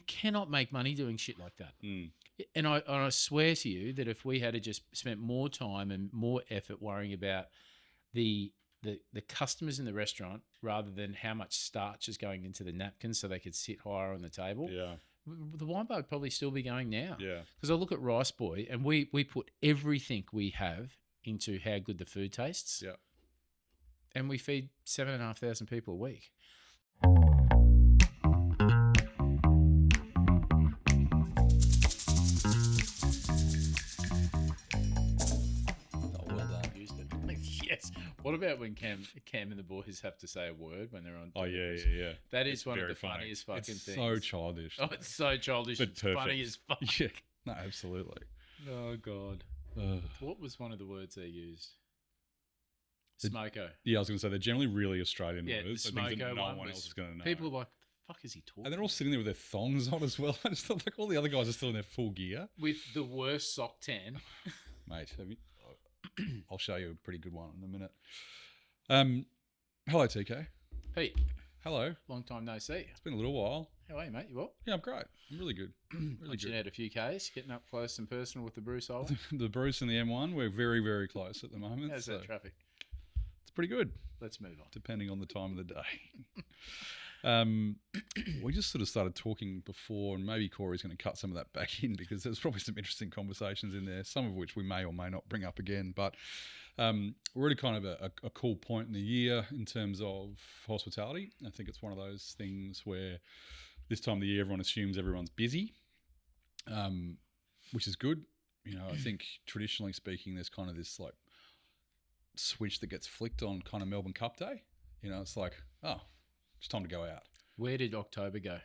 cannot make money doing shit like that. Mm. And I swear to you that if we had just spent more time and more effort worrying about the customers in the restaurant rather than how much starch is going into the napkins so they could sit higher on the table, the wine bar would probably still be going now. Yeah. Because I look at Rice Boy and we put everything we have into how good the food tastes. Yeah. And we feed 7,500 people a week. Yes. What about when Cam and the boys have to say a word when they're on? Oh yeah. That is one of the funniest fucking things. So childish. Oh, it's so childish. But it's perfect. funny as fuck. Yeah. No, absolutely. Oh God. What was one of the words they used? Smoko. Yeah, I was going to say they're generally really Australian Yeah, words. the So things that smoko no one one was- else is going to know. People are like, the fuck is he talking? And they're all sitting there with their thongs on as well. I just thought like all the other guys are still in their full gear. With the worst sock tan. Mate, I'll show you a pretty good one in a minute. Hello, TK. Pete, Hello. long time no see. It's been a little while. How are you, mate? You what? Yeah, I'm great. I'm really good. Really Punching good. out a few Ks, getting up close and personal with the Bruce Hole. The Bruce and the M1, we're very, very close at the moment. How's so that traffic? it's pretty good, Let's move on. depending on the time of the day. We just sort of started talking before, and maybe Corey's going to cut some of that back in because there's probably some interesting conversations in there, some of which we may or may not bring up again. But we're at kind of a cool point in the year in terms of hospitality. I think it's one of those things where this time of the year everyone assumes everyone's busy, which is good. You know, I think traditionally speaking, there's kind of this like switch that gets flicked on kind of Melbourne Cup Day. You know, it's like, oh, it's time to go out. Where did October go?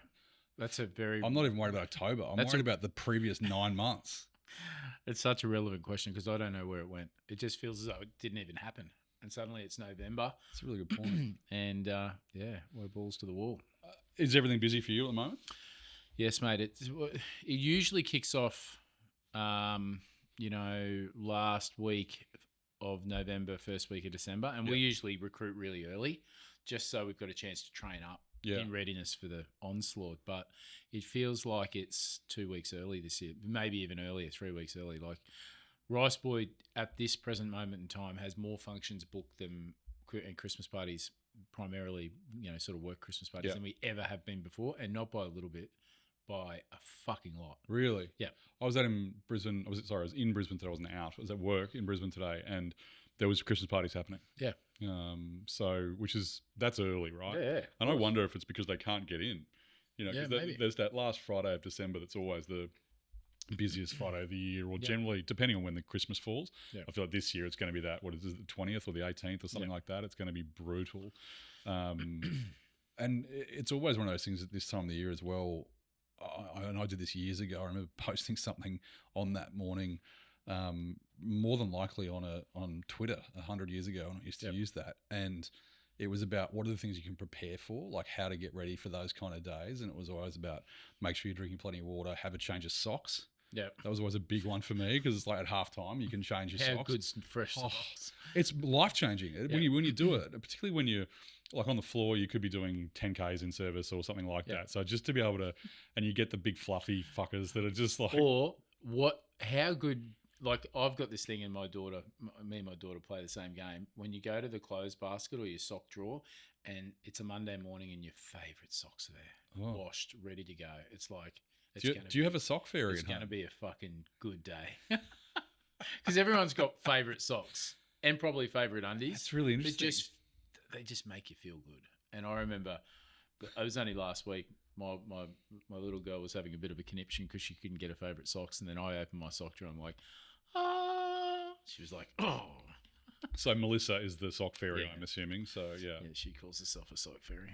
That's a very... I'm not even worried about October. I'm worried about the previous 9 months. It's such a relevant question because I don't know where it went. It just feels as though it didn't even happen. And suddenly it's November. That's a really good point. And we're balls to the wall. Is everything busy for you at the moment? Yes, mate. It usually kicks off, last week of November, first week of December. And we usually recruit really early just so we've got a chance to train up in readiness for the onslaught. But it feels like it's 2 weeks early this year, maybe even earlier, 3 weeks early. Like Rice Boy at this present moment in time has more functions booked and Christmas parties, primarily, sort of work Christmas parties than we ever have been before, and not by a little bit, by a fucking lot. Really? Yeah. I was in Brisbane today. I wasn't out. I was at work in Brisbane today, and there was Christmas parties happening. Yeah. That's early, right? Yeah. And I wonder if it's because they can't get in. Because maybe. there's that last Friday of December that's always the busiest Friday of the year, or generally, depending on when the Christmas falls. Yeah. I feel like this year it's going to be that, what is it, the 20th or the 18th or something like that. It's going to be brutal. And it's always one of those things at this time of the year as well. I did this years ago. I remember posting something on that morning, more than likely on Twitter 100 years ago, and I used to use that. And it was about what are the things you can prepare for, like how to get ready for those kind of days. And it was always about make sure you're drinking plenty of water, have a change of socks. Yeah, that was always a big one for me because it's like at halftime you can change your socks. How good fresh socks. It's life changing when you do it, particularly when you're like on the floor. You could be doing 10Ks in service or something like that. So just to be able to, and you get the big fluffy fuckers that are just like, or how good. Like I've got this thing in my daughter, me and my daughter play the same game. When you go to the clothes basket or your sock drawer and it's a Monday morning and your favourite socks are there, washed, ready to go. It's like, do you have a sock fairy? It's going to be a fucking good day. Because everyone's got favourite socks and probably favourite undies. That's really interesting. They just make you feel good. And I remember, it was only last week, my little girl was having a bit of a conniption because she couldn't get her favourite socks. And then I opened my sock drawer and I'm like, she was like, oh. So Melissa is the sock fairy, I'm assuming. So yeah, she calls herself a sock fairy.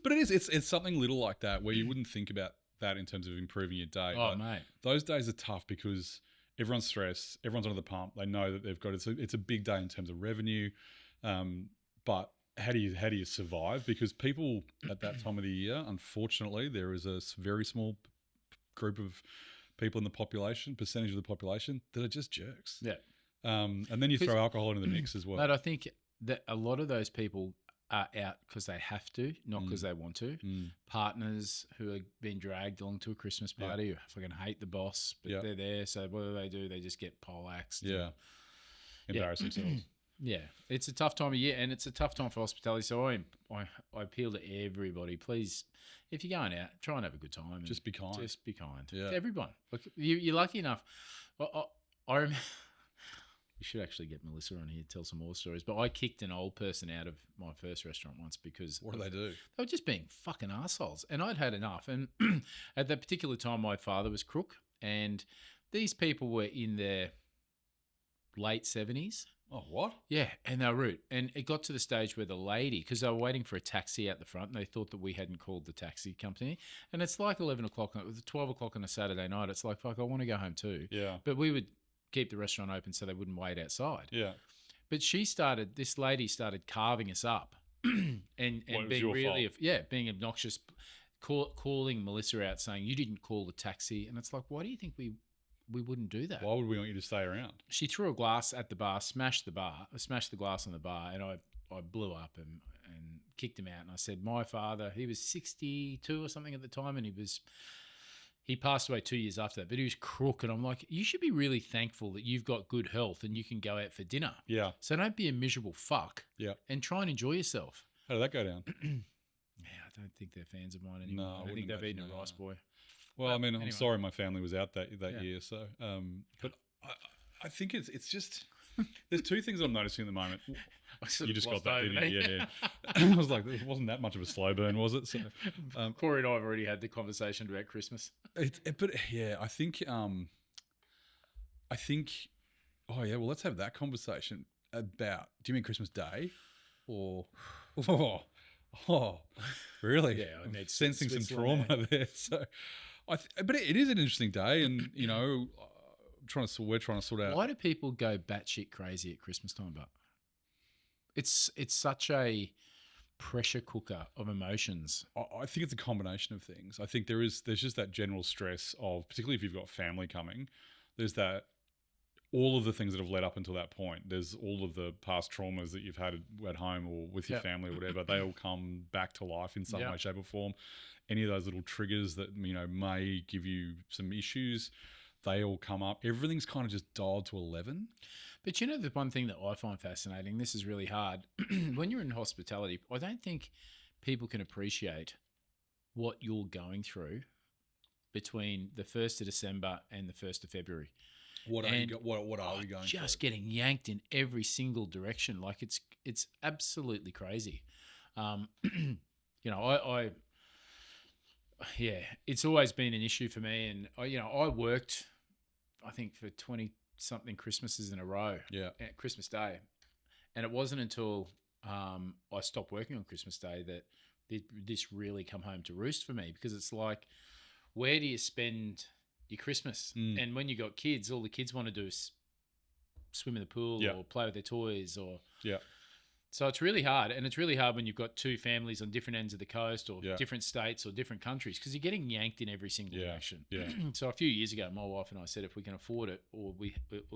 But it's something little like that where you wouldn't think about that in terms of improving your day. Oh, mate, those days are tough because everyone's stressed, everyone's under the pump. They know that they've got it's a big day in terms of revenue, but how do you survive? Because people at that time of the year, unfortunately, there is a very small group of people in the population, percentage of the population, that are just jerks. Yeah. And then you throw alcohol into the mix as well. But I think that a lot of those people are out because they have to, not because they want to. Partners who are being dragged along to a Christmas party who fucking hate the boss, but they're there. So what do? They just get poleaxed. Yeah. Embarrass themselves. Yeah. It's a tough time of year, and it's a tough time for hospitality. So I appeal to everybody. Please, if you're going out, try and have a good time. Just be kind. Just be kind Yeah. to everyone. Look, you're lucky enough. I remember. We should actually get Melissa on here to tell some more stories. But I kicked an old person out of my first restaurant once because... What did they do? They were just being fucking assholes. And I'd had enough. And at that particular time, my father was crook. And these people were in their late 70s. Oh, what? Yeah, and they were rude. And it got to the stage where the lady... Because they were waiting for a taxi out the front. And they thought that we hadn't called the taxi company. And it's like 11 o'clock, 12 o'clock on a Saturday night. It's like, fuck, I want to go home too. Yeah. But we would... keep the restaurant open so they wouldn't wait outside. Yeah. But this lady started carving us up and being really, being obnoxious, calling Melissa out saying, you didn't call the taxi. And it's like, why do you think we wouldn't do that? Why would we want you to stay around? She threw a glass at the bar, smashed the glass on the bar, and I blew up and kicked him out. And I said, my father, he was 62 or something at the time, and he passed away 2 years after that, but he was crook. And I'm like, you should be really thankful that you've got good health and you can go out for dinner. Yeah. So don't be a miserable fuck. Yeah. And try and enjoy yourself. How did that go down? Yeah, I don't think they're fans of mine anymore. No, I think they've eaten a rice boy. Well, But I mean, anyway. I'm sorry my family was out that year. So, but I think it's just, there's two things I'm noticing at the moment. You just got that, didn't you? Yeah. I was like, it wasn't that much of a slow burn, was it? So, Corey and I have already had the conversation about Christmas. But yeah, I think, oh yeah, well, let's have that conversation about, do you mean Christmas Day or, really? Yeah, I need sensing some trauma there. So, but it is an interesting day, and you know, we're trying to sort out. Why do people go batshit crazy at Christmas time? But it's such a pressure cooker of emotions. I think it's a combination of things. I think there's just that general stress of, particularly if you've got family coming, there's that, all of the things that have led up until that point. There's all of the past traumas that you've had at home or with your family or whatever. They all come back to life in some way, shape or form. Any of those little triggers that, you know, may give you some issues, they all come up. Everything's kind of just dialed to 11. But you know, the one thing that I find fascinating, this is really hard, when you're in hospitality, I don't think people can appreciate what you're going through between the 1st of December and the 1st of February. What are we going just through? Getting yanked in every single direction. Like it's absolutely crazy. You know, it's always been an issue for me. And I worked, I think, for 20 something Christmases in a row. Yeah. At Christmas Day. And it wasn't until I stopped working on Christmas Day that this really come home to roost for me, because it's like, where do you spend your Christmas? And when you got kids, all the kids want to do is swim in the pool or play with their toys so it's really hard. And it's really hard when you've got two families on different ends of the coast or different states or different countries, because you're getting yanked in every single direction. So a few years ago, my wife and I said, if we can afford it, or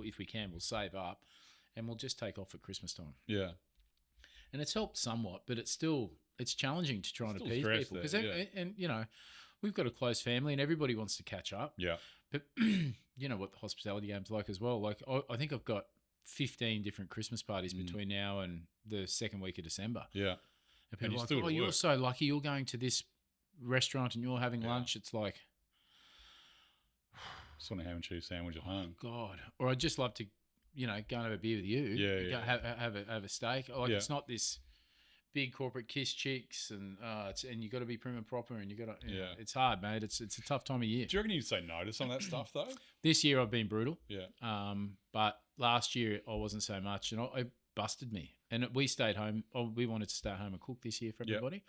if we can, we'll save up and we'll just take off at Christmas time. Yeah. And it's helped somewhat, but it's challenging to try and appease people, because and you know, we've got a close family and everybody wants to catch up. Yeah. But you know what the hospitality game's like as well. Like I think I've got 15 different Christmas parties between now and the second week of December. Yeah. And people are like, you're so lucky you're going to this restaurant and you're having lunch. It's like, just want a ham and cheese sandwich at home. God. Or I'd just love to, go and have a beer with you. Yeah. Have a steak. Like it's not this big corporate kiss chicks and you got to be prim and proper and you got to it's hard, mate. It's a tough time of year. Do you reckon you'd say no to some of that stuff though? This year I've been brutal. Yeah. But last year I wasn't so much, and it busted me. And we stayed home. We wanted to stay home and cook this year for everybody.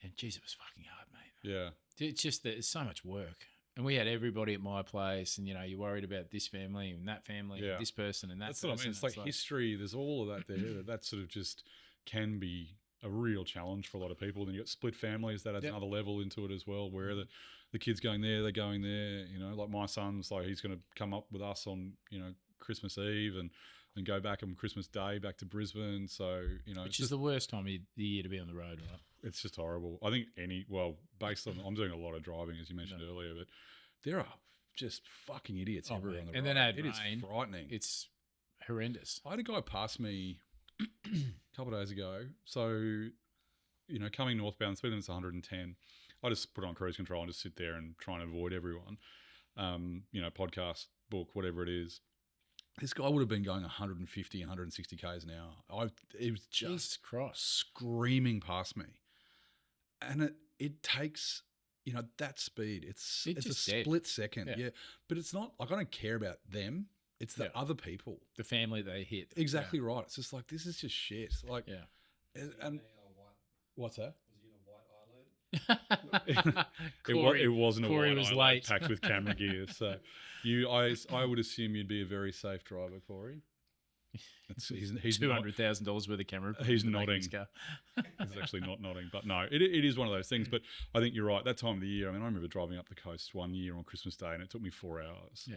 And geez, it was fucking hard, mate. Yeah. It's just that it's so much work. And we had everybody at my place, and you're worried about this family and that family, and this person and that person. That's what I mean. It's like history. There's all of that there. That sort of just can be a real challenge for a lot of people. Then you got split families. That adds another level into it as well, where the kids going there, they're going there. Like my son's like, he's going to come up with us on Christmas Eve, and and go back on Christmas Day back to Brisbane. So, which is the worst time of the year to be on the road, right? It's just horrible. I think based on, I'm doing a lot of driving, as you mentioned earlier, but there are just fucking idiots everywhere on the road. And then add rain. Is frightening. It's horrendous. I had a guy pass me a couple of days ago. So, coming northbound, speed limit's 110. I just put on cruise control and just sit there and try and avoid everyone. Podcast, book, whatever it is. This guy would have been going 150, 160 Ks an hour. It was just screaming past me. And it takes, that speed. It's a split second. Yeah. But it's not, like, I don't care about them. It's the other people. The family they hit. Exactly right. It's just like, this is just shit. Like, and what's that? It wasn't a Corey white was eyelid late. packed with camera gear. So I would assume you'd be a very safe driver, Corey. He's $200,000 worth of camera. He's nodding. He's actually not nodding, but no, it is one of those things. But I think you're right. That time of the year, I remember driving up the coast one year on Christmas Day, and it took me 4 hours. Yeah.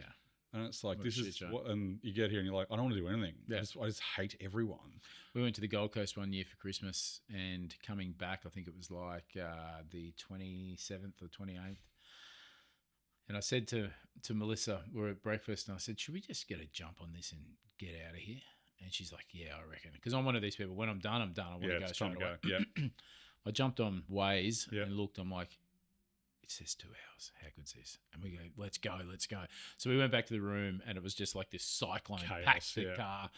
And it's like, and you get here and you're like, I don't want to do anything. Yeah. I just hate everyone. We went to the Gold Coast one year for Christmas, and coming back, I think it was like the 27th or 28th. And I said to Melissa, we're at breakfast, and I said, should we just get a jump on this and get out of here? And she's like, yeah, I reckon. Because I'm one of these people, when I'm done, I'm done. I want to go straight away. Yeah. I jumped on Waze and looked, I'm like, it says 2 hours. How good's this? And we go, let's go. So we went back to the room, and it was just like this cyclone packed the car.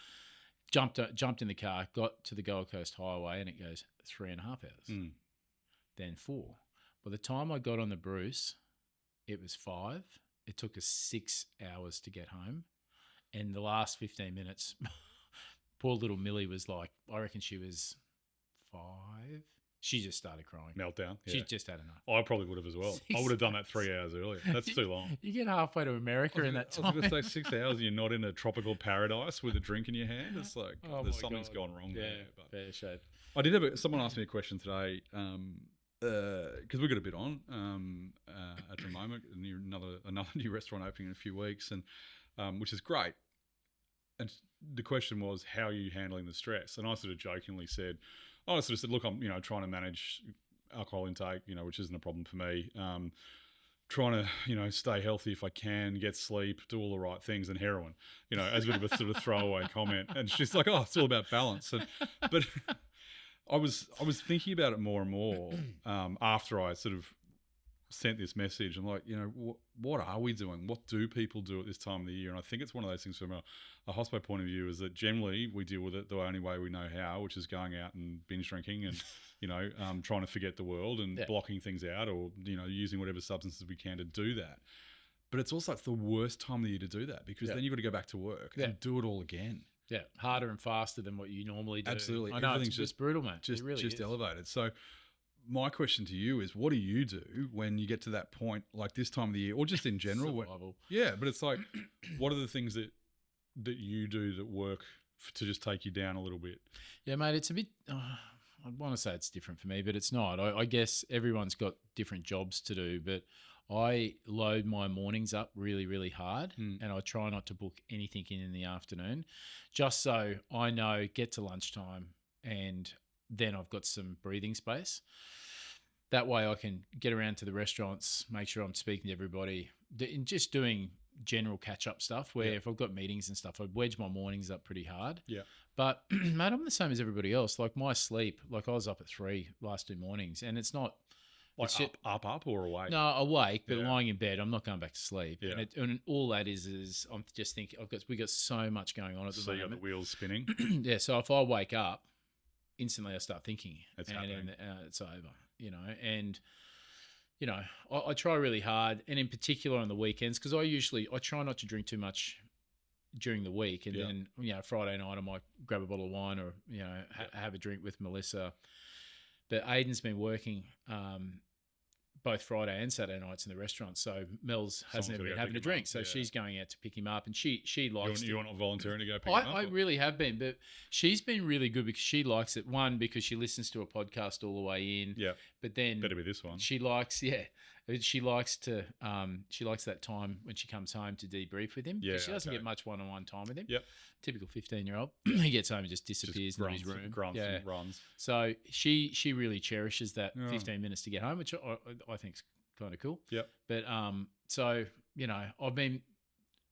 Jumped in the car, got to the Gold Coast Highway, and it goes 3.5 hours. Then 4. By the time I got on the Bruce, it was 5. It took us 6 hours to get home. And the last 15 minutes, poor little Millie was like, I reckon she was 5. She just started crying. Meltdown. Yeah. She just had enough. I probably would have as well. I would have done that 3 hours earlier. That's too long. You get halfway to America in that time. I was going to say 6 hours and you're not in a tropical paradise with a drink in your hand. It's like something's gone wrong there. But fair shade. I did have someone asked me a question today because we've got a bit on at the moment. Another new restaurant opening in a few weeks, and which is great. And the question was, how are you handling the stress? And I sort of jokingly said, look, I'm trying to manage alcohol intake, which isn't a problem for me. Trying to stay healthy if I can, get sleep, do all the right things, and heroin, as a bit of a sort of throwaway comment. And she's like, oh, it's all about balance. But I was thinking about it more and more after I sort of sent this message. I'm like, what are we doing? What do people do at this time of the year? And I think it's one of those things from a hospo point of view is that generally we deal with it the only way we know how, which is going out and binge drinking and, trying to forget the world and blocking things out or, using whatever substances we can to do that. But it's also the worst time of the year to do that because then you've got to go back to work and do it all again. Yeah, harder and faster than what you normally do. Absolutely. I know, it's just brutal, man. Just, it really just is. elevated. So my question to you is, what do you do when you get to that point, like this time of the year, or just in general? Survival. But it's like, what are the things that you do that work to just take you down a little bit? Yeah, mate, it's a bit. I want to say it's different for me, but it's not. I guess everyone's got different jobs to do, but I load my mornings up really, really hard, and I try not to book anything in the afternoon, just so I know get to lunchtime and then I've got some breathing space. That way I can get around to the restaurants, make sure I'm speaking to everybody, and just doing general catch-up stuff where if I've got meetings and stuff, I wedge my mornings up pretty hard. Yeah. But, mate, I'm the same as everybody else. Like my sleep, like I was up at 3 last 2 mornings, and it's not... Like up or awake? No, awake, but lying in bed. I'm not going back to sleep. Yeah. And all that is I'm just thinking, we got so much going on at the moment. So you got the wheels spinning? Yeah, so if I wake up, instantly I start thinking. It's over, and... I try really hard, and in particular on the weekends, because I try not to drink too much during the week, and then Friday night I might grab a bottle of wine or have a drink with Melissa. But Aiden's been working both Friday and Saturday nights in the restaurant, so Mel's hasn't been having a drink, so she's going out to pick him up, and she likes. You're not volunteering to go pick him up? I really have been, but she's been really good because she likes it. One, because she listens to a podcast all the way in. Yeah. But then better be this one. She likes, She likes to. She likes that time when she comes home to debrief with him. Yeah, she doesn't get much one-on-one time with him. Yep. Typical 15-year-old. He gets home and just disappears in his room. Grunts and runs. So she really cherishes that 15 minutes to get home, which I think is kind of cool. Yep. But so I've been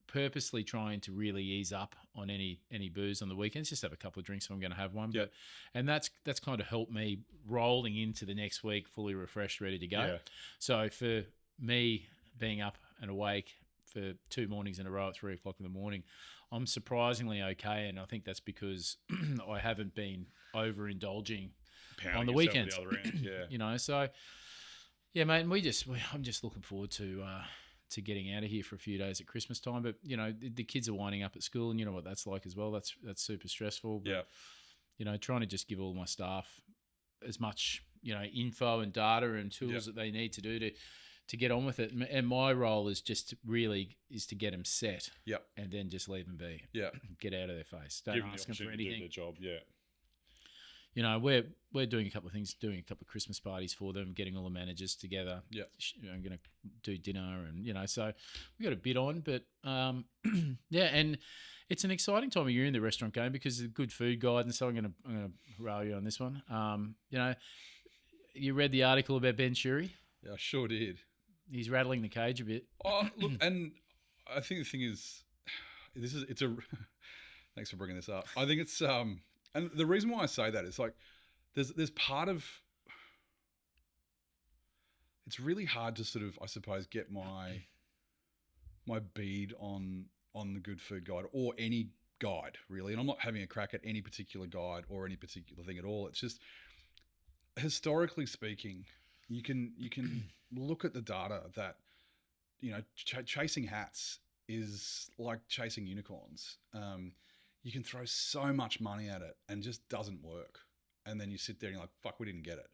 purposely trying to really ease up on any booze on the weekends. Just have a couple of drinks if I'm going to have one. Yep. And that's kind of helped me rolling into the next week fully refreshed, ready to go. Yeah. So for me being up and awake for 2 mornings in a row at 3 o'clock in the morning, I'm surprisingly okay. And I think that's because I haven't been overindulging on the weekends. The other end. Yeah. So yeah, mate. And I'm just looking forward to getting out of here for a few days at Christmas time. But the kids are winding up at school, and you know what that's like as well. That's super stressful. But, trying to just give all my staff as much info and data and tools that they need to do to get on with it. And my role is just to get them set. Yep. And then just leave them be. Yeah. Get out of their face. Don't ask them for anything. To do their job. Yeah. We're doing a couple of things, doing a couple of Christmas parties for them, getting all the managers together. Yeah. I'm going to do dinner and, so we got a bit on, but and it's an exciting time of year in the restaurant game because of the good food guide. And so I'm going to rail you on this one. You read the article about Ben Shuri? Yeah, I sure did. He's rattling the cage a bit. Oh, look, and I think the thing is, thanks for bringing this up. I think it's, and the reason why I say that is like, there's part of, it's really hard to sort of, I suppose, get my bead on the Good Food Guide or any guide really. And I'm not having a crack at any particular guide or any particular thing at all. It's just, historically speaking, you can look at the data that, chasing hats is like chasing unicorns. You can throw so much money at it and it just doesn't work. And then you sit there and you're like, fuck, we didn't get it.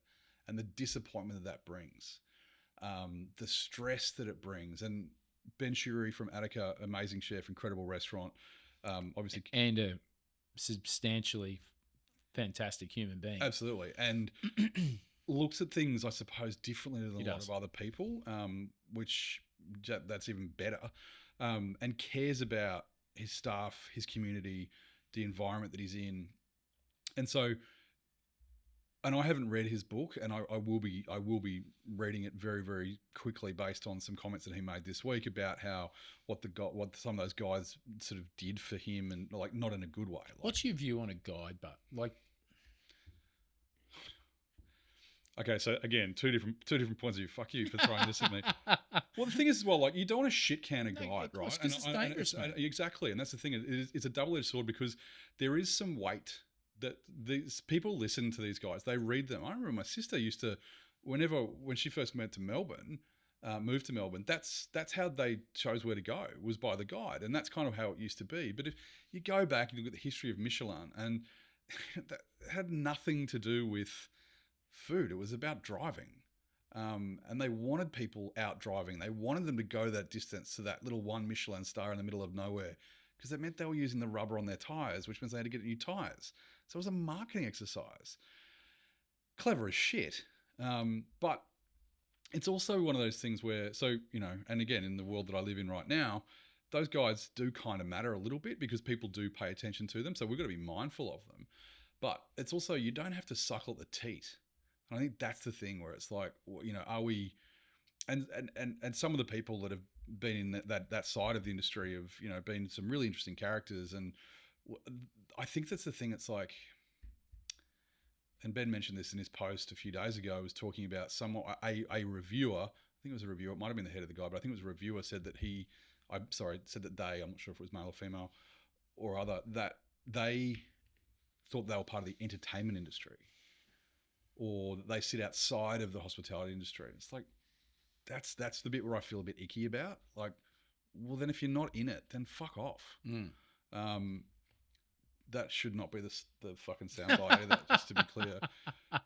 And the disappointment that brings, the stress that it brings. And Ben Shuri from Attica, amazing chef, incredible restaurant, obviously. And a substantially fantastic human being. Absolutely. And looks at things, I suppose, differently than a lot of other people, which that's even better, and cares about his staff, his community, the environment that he's in. And so, and I haven't read his book, and I will be reading it very, very quickly based on some comments that he made this week about what some of those guys sort of did for him, and like not in a good way. What's your view on a guide, but like? Okay, so again, two different points of view. Fuck you for throwing this at me. Well, the thing is, as well, like you don't want to shit can a guide, right? Because it's dangerous, mate. Exactly, and that's the thing. It's a double-edged sword because there is some weight that these people listen to these guys. They read them. I remember my sister used to, when she first moved to Melbourne, that's how they chose where to go, was by the guide, and that's kind of how it used to be. But if you go back and you look at the history of Michelin, and that had nothing to do with food. It was about driving. And they wanted people out driving. They wanted them to go that distance to that little one Michelin star in the middle of nowhere because that meant they were using the rubber on their tyres, which means they had to get new tyres. So it was a marketing exercise. Clever as shit. But it's also one of those things where, and again, in the world that I live in right now, those guides do kind of matter a little bit because people do pay attention to them. So we've got to be mindful of them. But it's also, you don't have to suckle at the teat. And I think that's the thing where it's like, are we, and some of the people that have been in that side of the industry have, been some really interesting characters. And I think that's the thing. It's like, and Ben mentioned this in his post a few days ago, was talking about a reviewer, I think it was a reviewer, it might've been the head of the guide, but I think it was a reviewer said that said that they, I'm not sure if it was male or female or other, that they thought they were part of the entertainment industry, or that they sit outside of the hospitality industry. It's like, that's the bit where I feel a bit icky about. Like, well, then if you're not in it, then fuck off. That should not be the fucking soundbite either, just to be clear.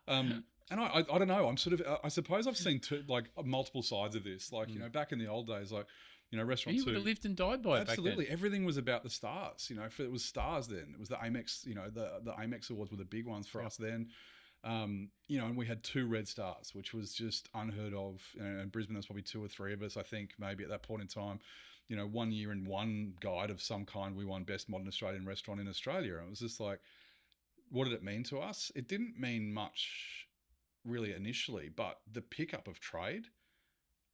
And I don't know. I'm sort of, I suppose I've seen multiple sides of this. Like, back in the old days, like, restaurants. You would have lived and died by it. Absolutely. Everything was about the stars. It was stars then. It was the Amex, the Amex Awards were the big ones for us then. You know, and we had 2 red stars, which was just unheard of. You know, in Brisbane, there's probably 2 or 3 of us, I think, maybe at that point in time. You know, one year in one guide of some kind, we won Best Modern Australian Restaurant in Australia. And it was just like, what did it mean to us? It didn't mean much really initially, but the pickup of trade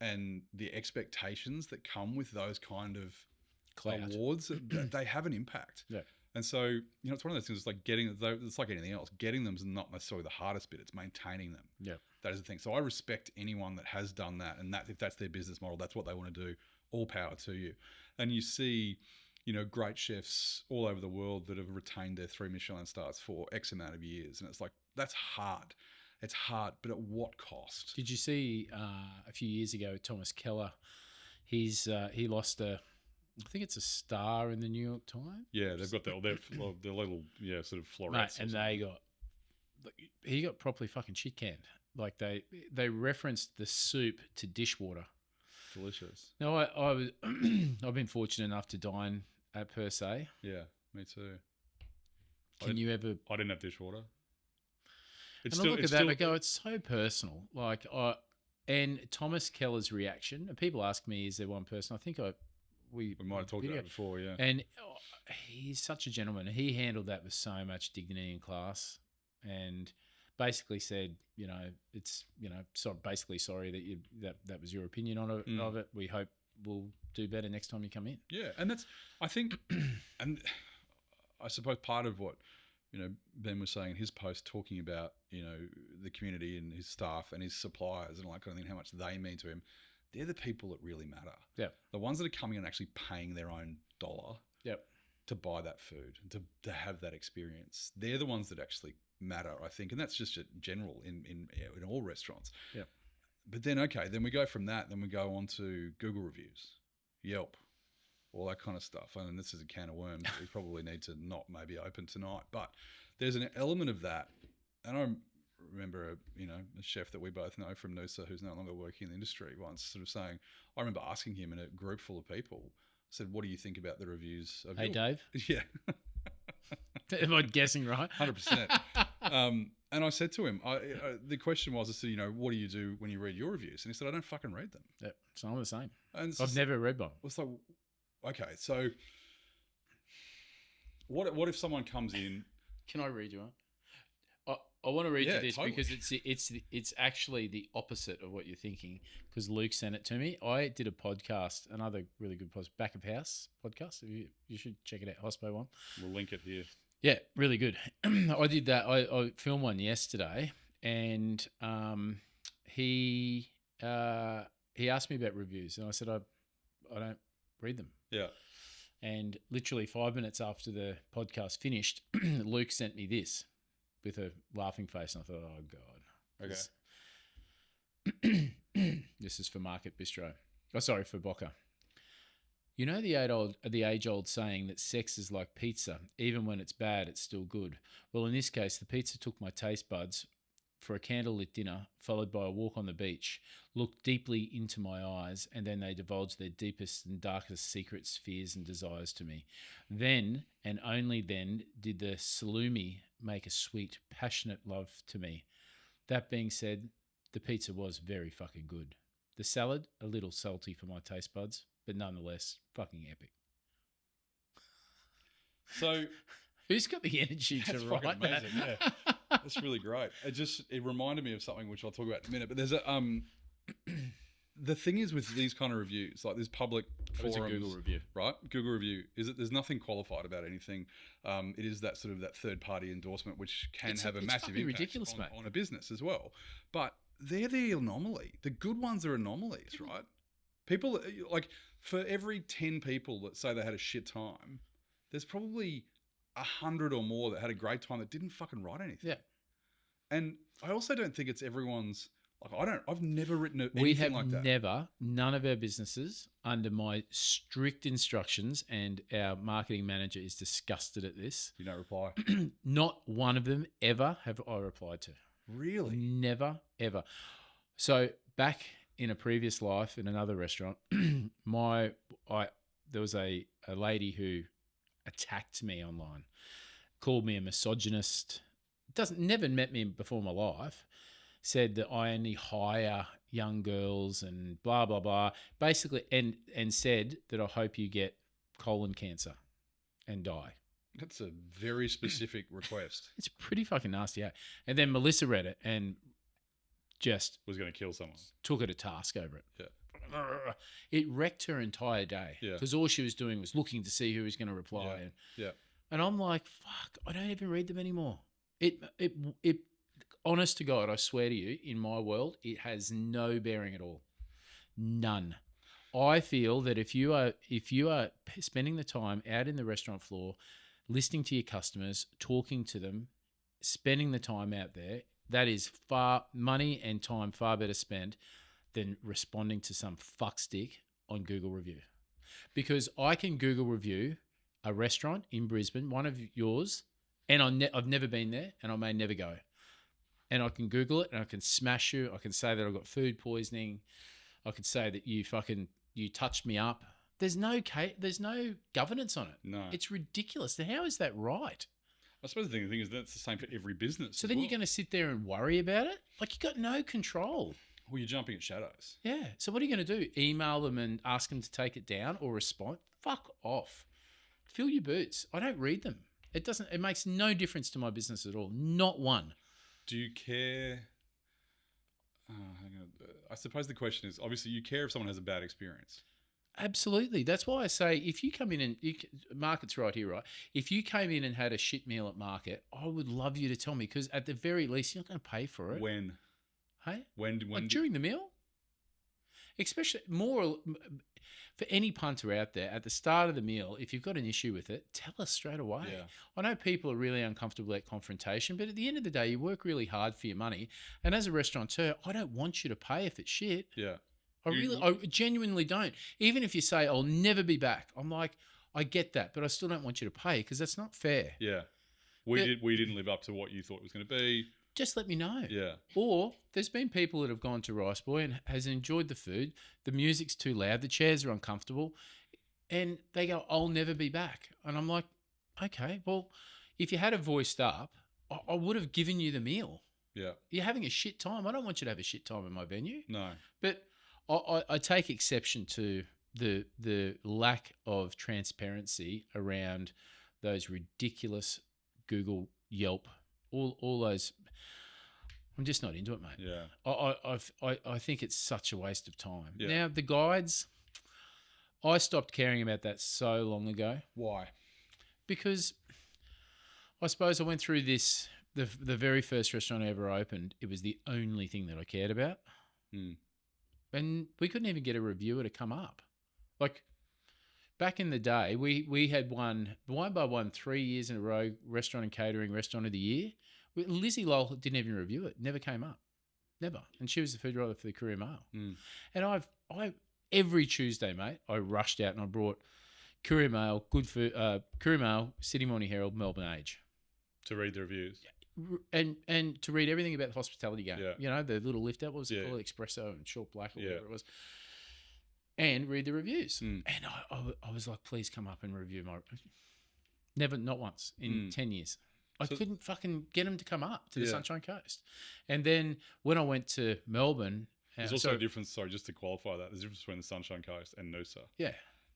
and the expectations that come with those kind of awards, they have an impact. Yeah. And so, you know, it's one of those things. It's like it's like anything else. Getting them is not necessarily the hardest bit. It's maintaining them. Yeah, that is the thing. So I respect anyone that has done that, and that if that's their business model, that's what they want to do. All power to you. And you see, you know, great chefs all over the world that have retained their 3 Michelin stars for X amount of years, and it's like that's hard. It's hard, but at what cost? Did you see a few years ago, Thomas Keller? He lost I think it's a star in the New York Times. Yeah, they've got their little sort of florets. Mate, and he got properly fucking shit canned. Like they referenced the soup to dishwater. Delicious. No, I've been fortunate enough to dine at Per Se. Yeah, me too. I didn't have dishwater. It's so personal. Like and Thomas Keller's reaction. And people ask me, is there one person? I think we might have talked about it before, yeah. And he's such a gentleman. He handled that with so much dignity and class, and basically said, you know, it's, you know, basically sorry that was your opinion on it. Of it. We hope we'll do better next time you come in. Yeah, and that's, I think, and I suppose part of what, you know, Ben was saying in his post, talking about, you know, the community and his staff and his suppliers and all that kind of thing, how much they mean to him. They're the people that really matter. Yeah. The ones that are coming and actually paying their own dollar to buy that food and to have that experience. They're the ones that actually matter, I think. And that's just general in all restaurants. Yeah. But then, then we go from that, then we go on to Google reviews, Yelp, all that kind of stuff. And this is a can of worms that we probably need to not maybe open tonight. But there's an element of that. And I remember a chef that we both know from Noosa, who's no longer working in the industry, once sort of saying, I remember asking him in a group full of people, I said, what do you think about the reviews of Hey, Dave? Yeah. Am I guessing right? 100%. And I said to him, the question was, I said, you know, what do you do when you read your reviews? And he said, I don't fucking read them. Yeah, so I'm the same. And I've never read one. It's like, okay, so what if someone comes in? Can I read you one? I want to read you this totally. Because it's actually the opposite of what you're thinking, because Luke sent it to me. I did a podcast, another really good podcast, Back of House podcast. You should check it out, Hospo one. We'll link it here. Yeah, really good. I did that. I filmed one yesterday, and he asked me about reviews, and I said I don't read them. Yeah. And literally 5 minutes after the podcast finished, Luke sent me this with a laughing face, and I thought, oh God. Okay. This is for Market Bistro. Oh, sorry, for Boca. You know the age-old saying that sex is like pizza. Even when it's bad, it's still good. Well, in this case, the pizza took my taste buds for a candlelit dinner, followed by a walk on the beach, looked deeply into my eyes, and then they divulged their deepest and darkest secrets, fears, and desires to me. Then, and only then, did the salumi make a sweet, passionate love to me. That being said, the pizza was very fucking good. The salad, a little salty for my taste buds, but nonetheless, fucking epic. So, who's got the energy to write that? Amazing, yeah. That's really great. It reminded me of something which I'll talk about in a minute. But there's the thing is with these kind of reviews, like there's public forums. It's a Google review, right? Google review is that there's nothing qualified about anything. It is that sort of that third party endorsement, which can have a massive impact on a business as well. But they're the anomaly. The good ones are anomalies, right? People, like, for every 10 people that say they had a shit time, there's probably 100 or more that had a great time that didn't fucking write anything. Yeah. And I also don't think it's everyone's, like, I've never written anything like that. None of our businesses, under my strict instructions, and our marketing manager is disgusted at this. You don't reply? Not one of them ever have I replied to. Really? Never, ever. So back in a previous life in another restaurant, there was a lady who attacked me online, called me a misogynist, never met me before in my life, said that I only hire young girls and blah, blah, blah. Basically, and said that I hope you get colon cancer and die. That's a very specific request. It's pretty fucking nasty, yeah. And then Melissa read it and just was going to kill someone. Took her to task over it. Yeah. It wrecked her entire day because all she was doing was looking to see who was going to reply. And I'm like, fuck, I don't even read them anymore. It honest to God, I swear to you, in my world, it has no bearing at all. None. I feel that if you are spending the time out in the restaurant floor, listening to your customers, talking to them, spending the time out there, that is money and time far better spent than responding to some fuckstick on Google review. Because I can Google review a restaurant in Brisbane, one of yours, and I've never been there and I may never go. And I can Google it and I can smash you. I can say that I've got food poisoning. I could say that you touched me up. There's no governance on it. No. It's ridiculous. Now, how is that right? I suppose the thing is that's the same for every business. So then you're going to sit there and worry about it? Like, you got no control. Well, you're jumping at shadows. Yeah. So what are you going to do? Email them and ask them to take it down or respond? Fuck off. Fill your boots. I don't read them. It makes no difference to my business at all. Not one. Do you care? Hang on. I suppose the question is, obviously you care if someone has a bad experience. Absolutely. That's why I say if you come in and market's right here, right? If you came in and had a shit meal at market, I would love you to tell me because at the very least you're not going to pay for it. When? Hey? When during the meal? Especially more for any punter out there at the start of the meal, if you've got an issue with it, tell us straight away. Yeah. I know people are really uncomfortable at confrontation, but at the end of the day, you work really hard for your money. And as a restaurateur, I don't want you to pay if it's shit. Yeah. I genuinely don't. Even if you say, I'll never be back, I'm like, I get that, but I still don't want you to pay because that's not fair. Yeah. We didn't live up to what you thought it was going to be. Just let me know. Yeah. Or there's been people that have gone to Rice Boy and has enjoyed the food. The music's too loud. The chairs are uncomfortable. And they go, I'll never be back. And I'm like, okay, well, if you had a voiced up, I would have given you the meal. Yeah. You're having a shit time. I don't want you to have a shit time in my venue. No. But I take exception to the lack of transparency around those ridiculous Google, Yelp, all those. I'm just not into it, mate. Yeah. I think it's such a waste of time. Yeah. Now, the guides, I stopped caring about that so long ago. Why? Because I suppose I went through this, the very first restaurant I ever opened, it was the only thing that I cared about. And we couldn't even get a reviewer to come up. Like, back in the day, we had won 3 years in a row, restaurant and catering restaurant of the year. Lizzie Lowell didn't even review it. Never came up. Never. And she was the food writer for the Courier Mail. And I every Tuesday, mate, I rushed out and I brought Courier Mail, good food, Courier Mail, Sydney Morning Herald, Melbourne Age. To read the reviews. And to read everything about the hospitality game. Yeah. You know, the little lift out, what was it called? Espresso and short black or whatever it was. And read the reviews. And I was like, please come up and review my... Never, not once in 10 years. I couldn't fucking get them to come up to the Sunshine Coast. And then when I went to Melbourne... There's also a difference, sorry, just to qualify that, there's a difference between the Sunshine Coast and Noosa. Yeah.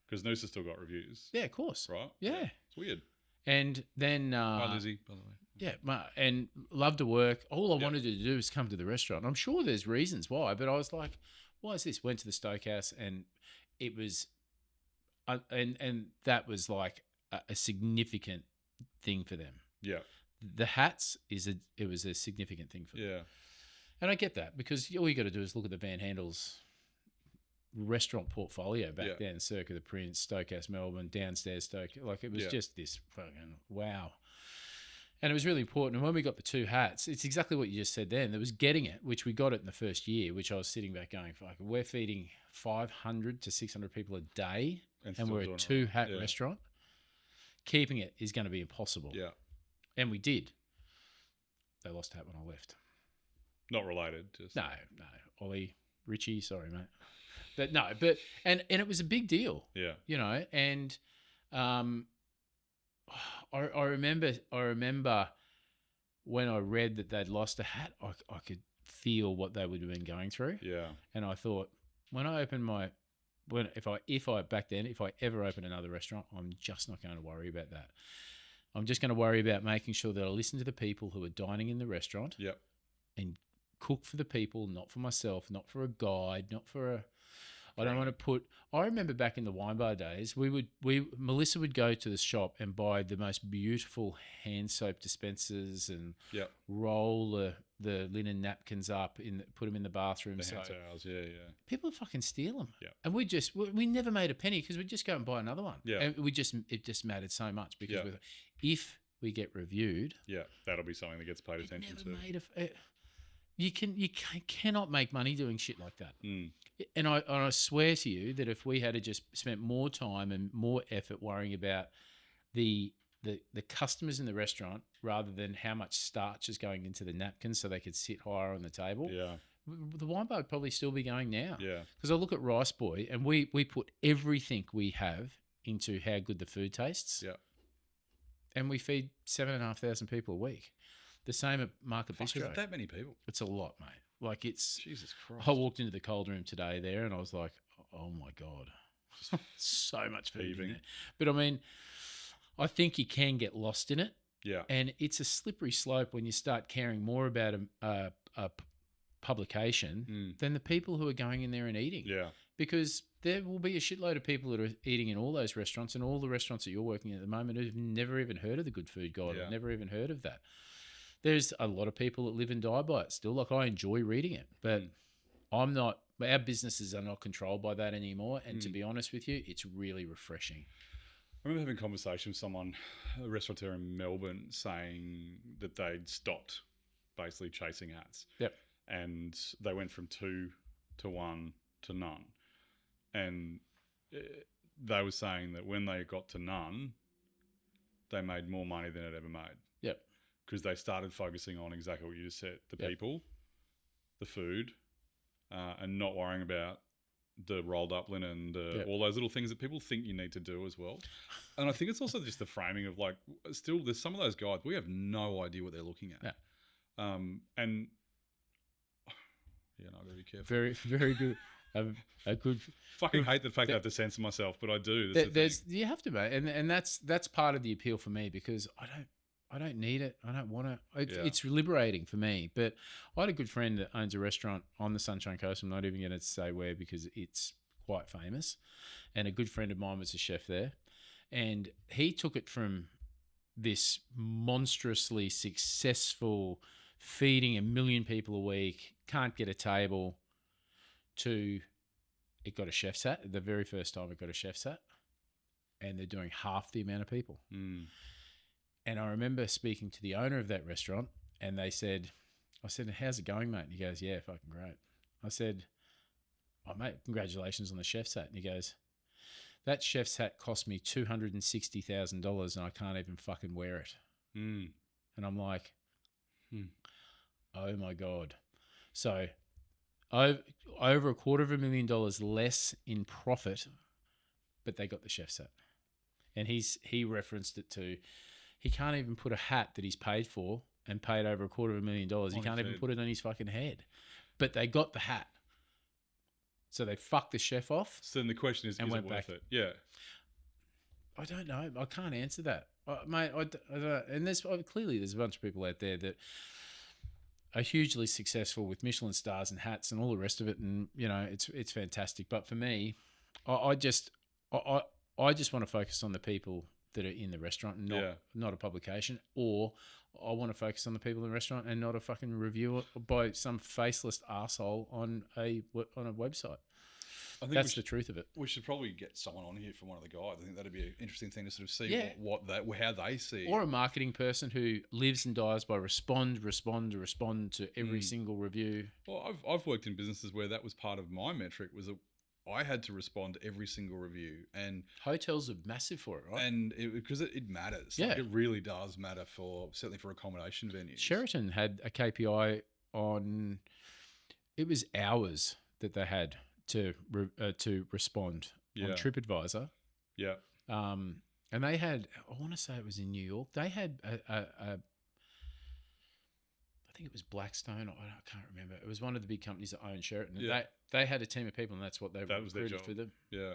Because Noosa still got reviews. Yeah, of course. Right? Yeah. It's weird. And then... Hi, Lizzie, by the way. Yeah, and love to work. All I wanted to do was come to the restaurant. I'm sure there's reasons why, but I was like, why is this? Went to the Stokehouse and it was... And that was like a significant thing for them. Yeah. The hats it was a significant thing for them. Yeah. And I get that because all you got to do is look at the Van Handels restaurant portfolio back then, Circa the Prince, Stokehouse Melbourne, downstairs Stoke. Like it was just this fucking wow. And it was really important. And when we got the two hats, it's exactly what you just said then. There was getting it, which we got it in the first year, which I was sitting back going, fuck, we're feeding 500 to 600 people a day and we're a two-hat restaurant. Keeping it is going to be impossible. Yeah. And we did. They lost a hat when I left. Not related. Just No. Ollie, Richie, sorry, mate. But and it was a big deal. Yeah. You know, and I remember when I read that they'd lost a hat, I could feel what they would have been going through. Yeah. And I thought, when I open if I ever open another restaurant, I'm just not going to worry about that. I'm just going to worry about making sure that I listen to the people who are dining in the restaurant. Yep. And cook for the people, not for myself, not for a guide, not for a. I don't want to put. I remember back in the wine bar days, Melissa would go to the shop and buy the most beautiful hand soap dispensers and roll the linen napkins up put them in the bathroom. The hand towels, yeah. People would fucking steal them. Yeah. And we never made a penny because we'd just go and buy another one. Yeah. And it just mattered so much because if we get reviewed, that'll be something that gets paid attention to. You cannot make money doing shit like that. Mm. And I swear to you that if we had just spent more time and more effort worrying about the customers in the restaurant rather than how much starch is going into the napkins so they could sit higher on the table, the wine bar would probably still be going now. Yeah. Because I look at Rice Boy and we put everything we have into how good the food tastes. Yeah. And we feed 7,500 people a week. The same at Market Bistro. Is it that many people? It's a lot, mate. Like it's Jesus Christ. I walked into the cold room today there and I was like, oh my God. So much food in there. But I mean, I think you can get lost in it. Yeah. And it's a slippery slope when you start caring more about a publication than the people who are going in there and eating. Yeah. Because there will be a shitload of people that are eating in all those restaurants, and all the restaurants that you're working at the moment who've never even heard of the Good Food Guide or never even heard of that. There's a lot of people that live and die by it still. Like, I enjoy reading it, but I'm not. Our businesses are not controlled by that anymore. And to be honest with you, it's really refreshing. I remember having a conversation with someone, a restaurateur in Melbourne, saying that they'd stopped basically chasing hats. Yep. And they went from 2 to 1 to none. And they were saying that when they got to none, they made more money than it ever made. Yep. Because they started focusing on exactly what you just said, the people, the food, and not worrying about the rolled up linen, all those little things that people think you need to do as well. And I think it's also just the framing of, like, still there's some of those guides, we have no idea what they're looking at. Yeah. And no, I've got to be careful. Very, very good. A good. Fucking hate the fact that I have to censor myself, but I do. You have to, mate, and that's part of the appeal for me, because I don't need it. I don't want to. It's liberating for me. But I had a good friend that owns a restaurant on the Sunshine Coast. I'm not even going to say where because it's quite famous. And a good friend of mine was a chef there. And he took it from this monstrously successful, feeding 1 million people a week, can't get a table, to it got a chef's hat. The very first time it got a chef's hat. And they're doing half the amount of people. Mm. And I remember speaking to the owner of that restaurant, and I said, how's it going, mate? And he goes, yeah, fucking great. I said, oh, mate, congratulations on the chef's hat. And he goes, that chef's hat cost me $260,000 and I can't even fucking wear it. Mm. And I'm like, oh my God. So over $250,000 less in profit, but they got the chef's hat. And he referenced it to, he can't even put a hat that he's paid for and paid over $250,000. He can't even put it on his fucking head. But they got the hat. So they fucked the chef off. So then the question is it worth it? Yeah. I don't know. I can't answer that. Mate, I don't, and there's clearly there's a bunch of people out there that are hugely successful with Michelin stars and hats and all the rest of it. And, it's fantastic. But for me, I just want to focus on the people that are in the restaurant, not a publication, or I want to focus on the people in the restaurant and not a fucking review by some faceless arsehole on a website. I think that's the truth of it. We should probably get someone on here from one of the guys. I think that'd be an interesting thing to sort of see how they see. Or a marketing person who lives and dies by respond to every single review. Well, I've worked in businesses where that was part of my metric, was I had to respond to every single review, and hotels are massive for it, right? And because it matters, like it really does matter certainly for accommodation venues. Sheraton had a KPI on, it was hours that they had to respond on TripAdvisor. Yeah. And they had, I want to say it was in New York. They had I think it was Blackstone. I can't remember. It was one of the big companies that own Sheraton. Yeah. They had a team of people, and that's what they was their recruited job. for them. Yeah.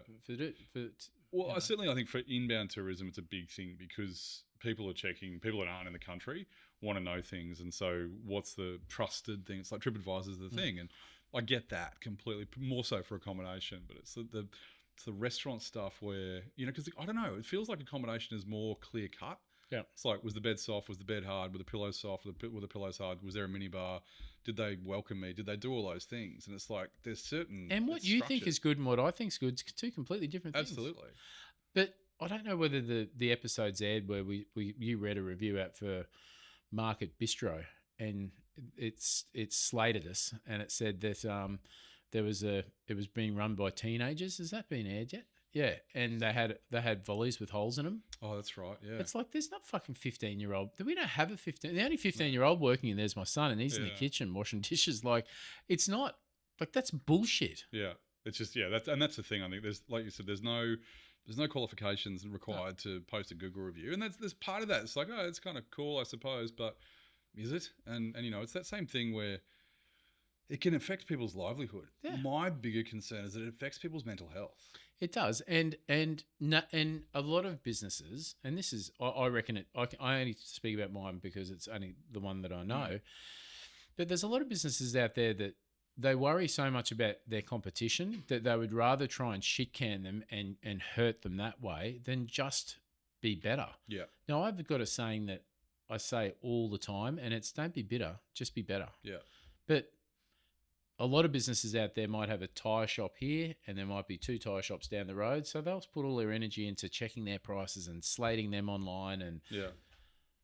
Well, I think for inbound tourism, it's a big thing because people that aren't in the country want to know things. And so what's the trusted thing? It's like TripAdvisor is the thing. And I get that completely, more so for accommodation, but it's the restaurant stuff where, because I don't know, it feels like accommodation is more clear cut. Yeah. It's like, was the bed soft? Was the bed hard? Were the pillows soft? Were the pillows hard? Was there a minibar? Did they welcome me? Did they do all those things? And it's like, there's certain... And what you think is good and what I think is good is two completely different things. Absolutely. But I don't know whether the episode's aired where you read a review out for Market Bistro, and it's slated us, and it said that it was being run by teenagers. Has that been aired yet? Yeah, and they had volleys with holes in them. Oh, that's right. Yeah, it's like there's not fucking 15-year-old. We don't have a 15. The only 15-year-old working in there's my son, and he's in the kitchen washing dishes. Like, it's not like that's bullshit. Yeah, it's just that's the thing. I think there's, like you said, there's no qualifications required to post a Google review, and there's part of that. It's like, oh, it's kind of cool, I suppose, but is it? And it's that same thing where it can affect people's livelihood. Yeah. My bigger concern is that it affects people's mental health. It does, and a lot of businesses, and this is, I reckon it. I only speak about mine because it's only the one that I know. But there's a lot of businesses out there that they worry so much about their competition that they would rather try and shit can them and hurt them that way than just be better. Yeah. Now I've got a saying that I say all the time, and it's don't be bitter, just be better. Yeah. But a lot of businesses out there might have a tyre shop here and there might be 2 tyre shops down the road. So they'll put all their energy into checking their prices and slating them online. And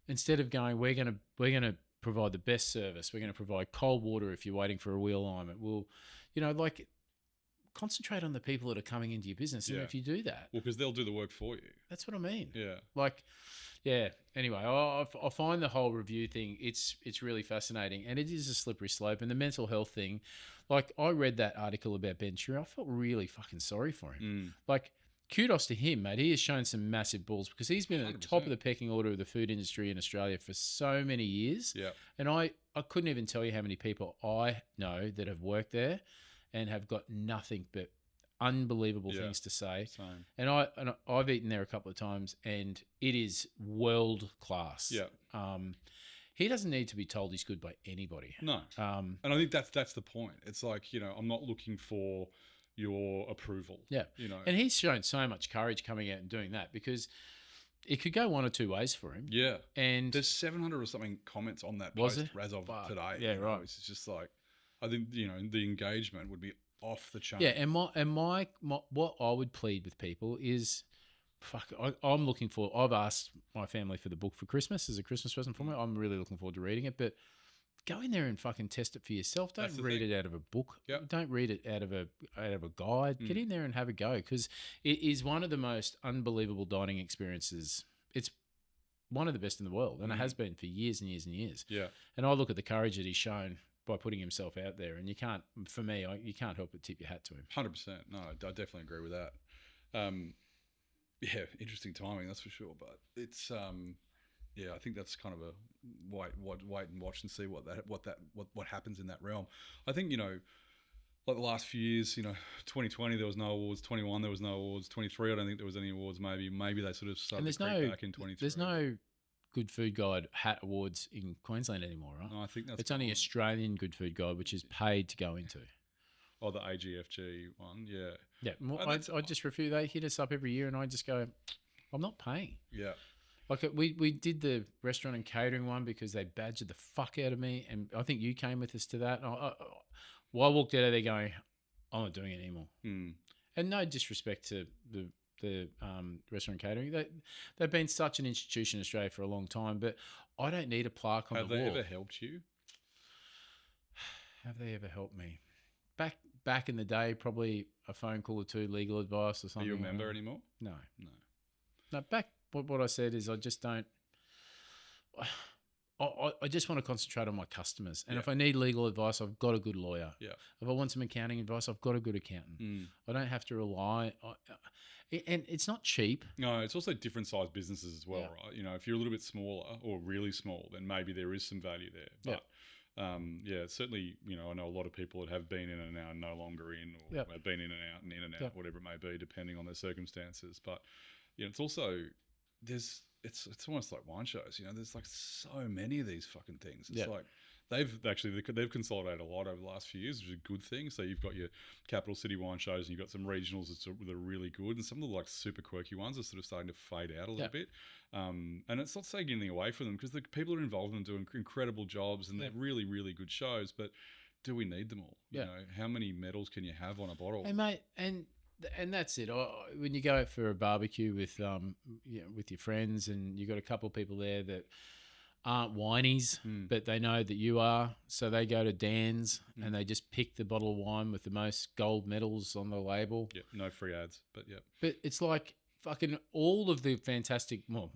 instead of going, we're going to provide the best service. We're going to provide cold water if you're waiting for a wheel alignment. We'll, concentrate on the people that are coming into your business. And if you do that. Well, because they'll do the work for you. That's what I mean. Yeah. Anyway, I find the whole review thing, it's really fascinating, and it is a slippery slope. And the mental health thing, like I read that article about Ben Shira, I felt really fucking sorry for him. Like, kudos to him, mate. He has shown some massive balls because he's been at the top of the pecking order of the food industry in Australia for so many years. Yeah. And I couldn't even tell you how many people I know that have worked there and have got nothing but unbelievable things to say. Same. And I've eaten there a couple of times, and it is world class. Yeah. He doesn't need to be told he's good by anybody. No. And I think that's the point. It's like, I'm not looking for your approval. Yeah. And he's shown so much courage coming out and doing that because it could go one or two ways for him. Yeah. And there's 700 or something comments on that post as of today. Yeah, right. It's just like, I think, the engagement would be off the chain. Yeah, and my what I would plead with people is, I'm looking for. I've asked my family for the book for Christmas as a Christmas present for me. I'm really looking forward to reading it, but go in there and fucking test it for yourself. Don't read it out of a book. Yep. Don't read it out of a guide. Get in there and have a go because it is one of the most unbelievable dining experiences. It's one of the best in the world, and it has been for years and years and years. Yeah, and I look at the courage that he's shown by putting himself out there, and you can't help but tip your hat to him. 100%. No, I definitely agree with that. Yeah, interesting timing, that's for sure. But it's I think that's kind of a wait and watch and see what happens in that realm. I think like the last few years, 2020 there was no awards, 21 there was no awards, 23 I don't think there was any awards. Maybe they sort of started to creep back in 23. There's no Good Food Guide hat awards in Queensland anymore, right? No, I think it's only Australian Good Food Guide, which is paid to go into. Oh, the AGFG one, yeah. Yeah, I just refuse. They hit us up every year, and I just go, I'm not paying. Yeah. Like we did the restaurant and catering one because they badgered the fuck out of me, and I think you came with us to that. I walked out of there going, I'm not doing it anymore. And no disrespect to the restaurant catering, they've been such an institution in Australia for a long time, but I don't need a plaque on the wall. Have they ever helped you? Have they ever helped me? Back in the day, probably a phone call or two, legal advice or something. Are you a member anymore? No. Back what I said is I just don't. I just want to concentrate on my customers, and if I need legal advice, I've got a good lawyer. Yeah. If I want some accounting advice, I've got a good accountant. I don't have to rely on. And it's not cheap. No, it's also different sized businesses as well, right? If you're a little bit smaller or really small, then maybe there is some value there. But yeah, certainly, I know a lot of people that have been in and out and no longer in, or have been in and out and in and out, whatever it may be, depending on their circumstances. But it's also it's almost like wine shows. There's like so many of these fucking things. It's like they've consolidated a lot over the last few years, which is a good thing. So you've got your capital city wine shows, and you've got some regionals that are really good, and some of the like super quirky ones are sort of starting to fade out a little bit. And it's not taking anything away from them, because the people that are involved in them doing incredible jobs, and they're really, really good shows. But do we need them all? How many medals can you have on a bottle? Hey, mate, and that's it. When you go out for a barbecue with your friends, and you've got a couple of people there that aren't whinies, but they know that you are, so they go to Dan's and they just pick the bottle of wine with the most gold medals on the label. Yeah, no free ads, but yeah. But it's like fucking all of the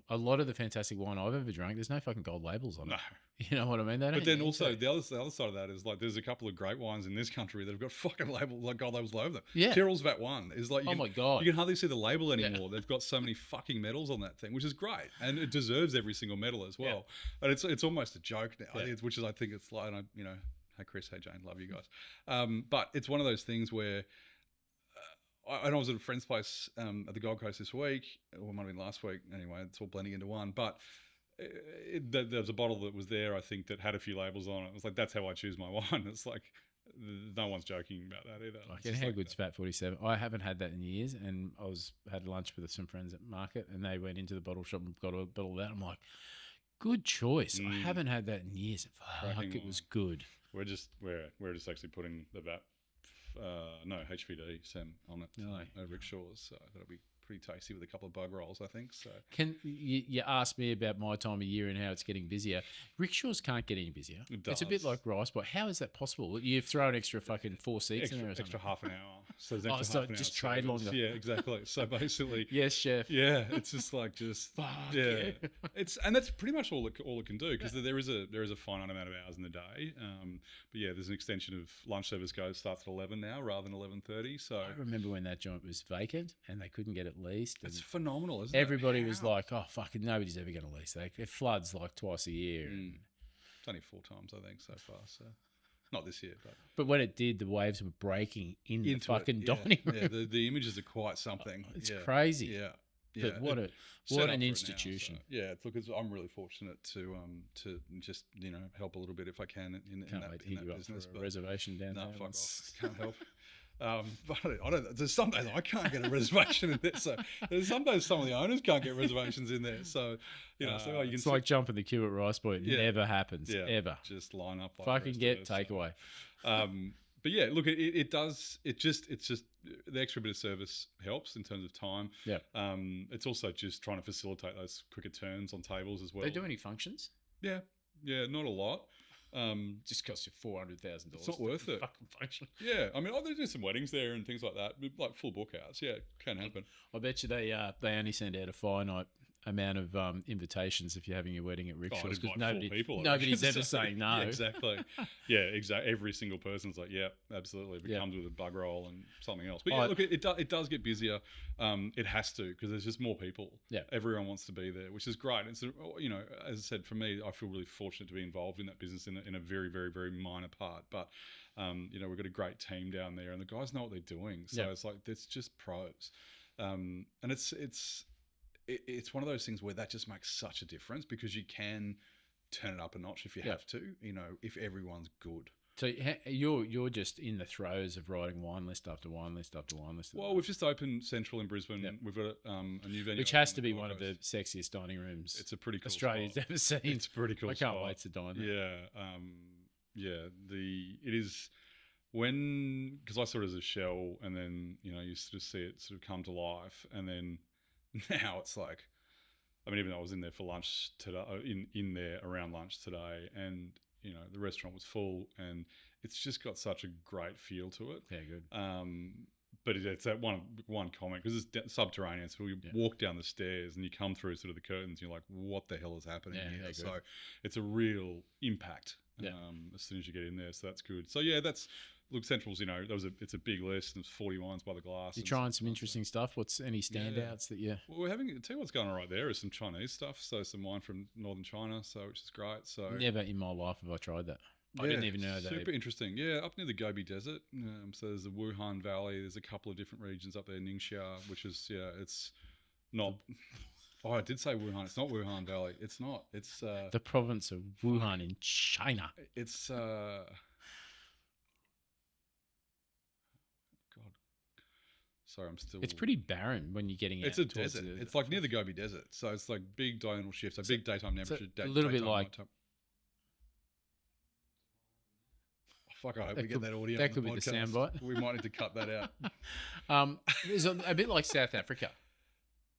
a lot of the fantastic wine I've ever drank, there's no fucking gold labels on it. No. You know what I mean? But then also the other side of that is like there's a couple of great wines in this country that have got fucking labels, like gold labels all over them. Yeah. Tyrrell's Vat 1 is like, my God, you can hardly see the label anymore. Yeah. They've got so many fucking medals on that thing, which is great, and it deserves every single medal as well. Yeah. And it's almost a joke now, which is, I think it's like, hey Chris, hey Jane, love you guys. But it's one of those things where. I was at a friend's place at the Gold Coast this week, or it might have been last week. Anyway, it's all blending into one. But there was a bottle that was there, I think, that had a few labels on it. It was like, that's how I choose my wine. It's like, no one's joking about that either. Like, how good's Vat 47? I haven't had that in years, and I had lunch with some friends at market, and they went into the bottle shop and got a bottle of that. I'm like, good choice. I haven't had that in years. Fuck, it was good. We're just actually putting the Vat. HVD Sam on it at Rickshaw's, so that'll be pretty tasty with a couple of bug rolls, I think. So you asked me about my time of year and how it's getting busier. Rickshaws can't get any busier. It's a bit like rice, but how is that possible? You throw an extra fucking 4 seats in there or something. Extra half an hour. So there's extra half an hour. Just trade longer. Yeah, exactly. So basically, yes, chef. Yeah, it's just like and that's pretty much all it can do, because there is a finite amount of hours in the day. But yeah, there's an extension of lunch service starts at 11 now rather than 11:30. So I remember when that joint was vacant and they couldn't get it leased. It's phenomenal, isn't it? Everybody was like, "Oh, fucking nobody's ever going to lease that. It floods like twice a year." It's only 4 times, I think, so far. So not this year, but when it did, the waves were breaking into the fucking dining room. Yeah, the images are quite something. It's crazy. Yeah. But what an institution. Now, so. Yeah, look, I'm really fortunate to just help a little bit if I can in that business. But reservation down there. Fuck off. Can't help. But I don't. There's some days I can't get a reservation in there. So there's some days some of the owners can't get reservations in there. So it's like jumping the queue at Rice Boy. It never happens ever. Just line up. Like fucking get takeaway. But yeah, look, it does. It's just the extra bit of service helps in terms of time. Yeah. It's also just trying to facilitate those quicker turns on tables as well. They do any functions? Yeah, not a lot. Just costs you $400,000. It's not worth it. Fucking function. Yeah, I mean, they do some weddings there and things like that, like full bookouts. Yeah, can happen. I bet you they only send out a finite amount of invitations if you're having your wedding at Rickshaws, because nobody's ever saying no. Yeah, exactly. Exactly. Every single person's like, yeah, absolutely. It comes with a bug roll and something else. But yeah, look, it does get busier. It has to, because there's just more people. Yeah, everyone wants to be there, which is great. It's as I said, for me, I feel really fortunate to be involved in that business in a very, very, very minor part. But we've got a great team down there, and the guys know what they're doing. So it's like it's just pros, and it's one of those things where that just makes such a difference, because you can turn it up a notch if you have to, if everyone's good. So you're just in the throes of writing wine list after wine list after wine list. Well, we've just opened Central in Brisbane. Yep. We've got a new venue, which has to be one of the sexiest dining rooms. It's a pretty cool Australia's spot. ever seen. It's a pretty cool. I can't wait to dine there. It is when, because I saw it as a shell, and then you sort of see it sort of come to life, and then. Now it's like, I mean, even though I was in there for lunch today, in there around lunch today, and the restaurant was full, and it's just got such a great feel to it. Yeah, good. But it's that one comment, because it's subterranean. So we walk down the stairs and you come through sort of the curtains, and you're like, what the hell is happening here? So it's a real impact as soon as you get in there. So that's good. So yeah, look, Central's, it's a big list, and it's 40 wines by the glass. You're trying some interesting stuff. What's any standouts that you? Well, we're having, tell you what's going on right there is some Chinese stuff. So some wine from northern China, which is great. So never in my life have I tried that. I didn't even know that. Super interesting. Yeah, up near the Gobi Desert. So there's the Wuhan Valley. There's a couple of different regions up there. Ningxia, which is it's not. Oh, I did say Wuhan. It's not Wuhan Valley. It's not. It's the province of Wuhan in China. It's God. Sorry, I'm still. It's pretty barren when you're getting out. It's a desert. It's like near the Gobi Desert, so it's like big diurnal shifts, big daytime temperature. A little bit like. Nighttime. Fuck, I hope we get that audio. That could be the soundbite. We might need to cut that out. It's a bit like South Africa.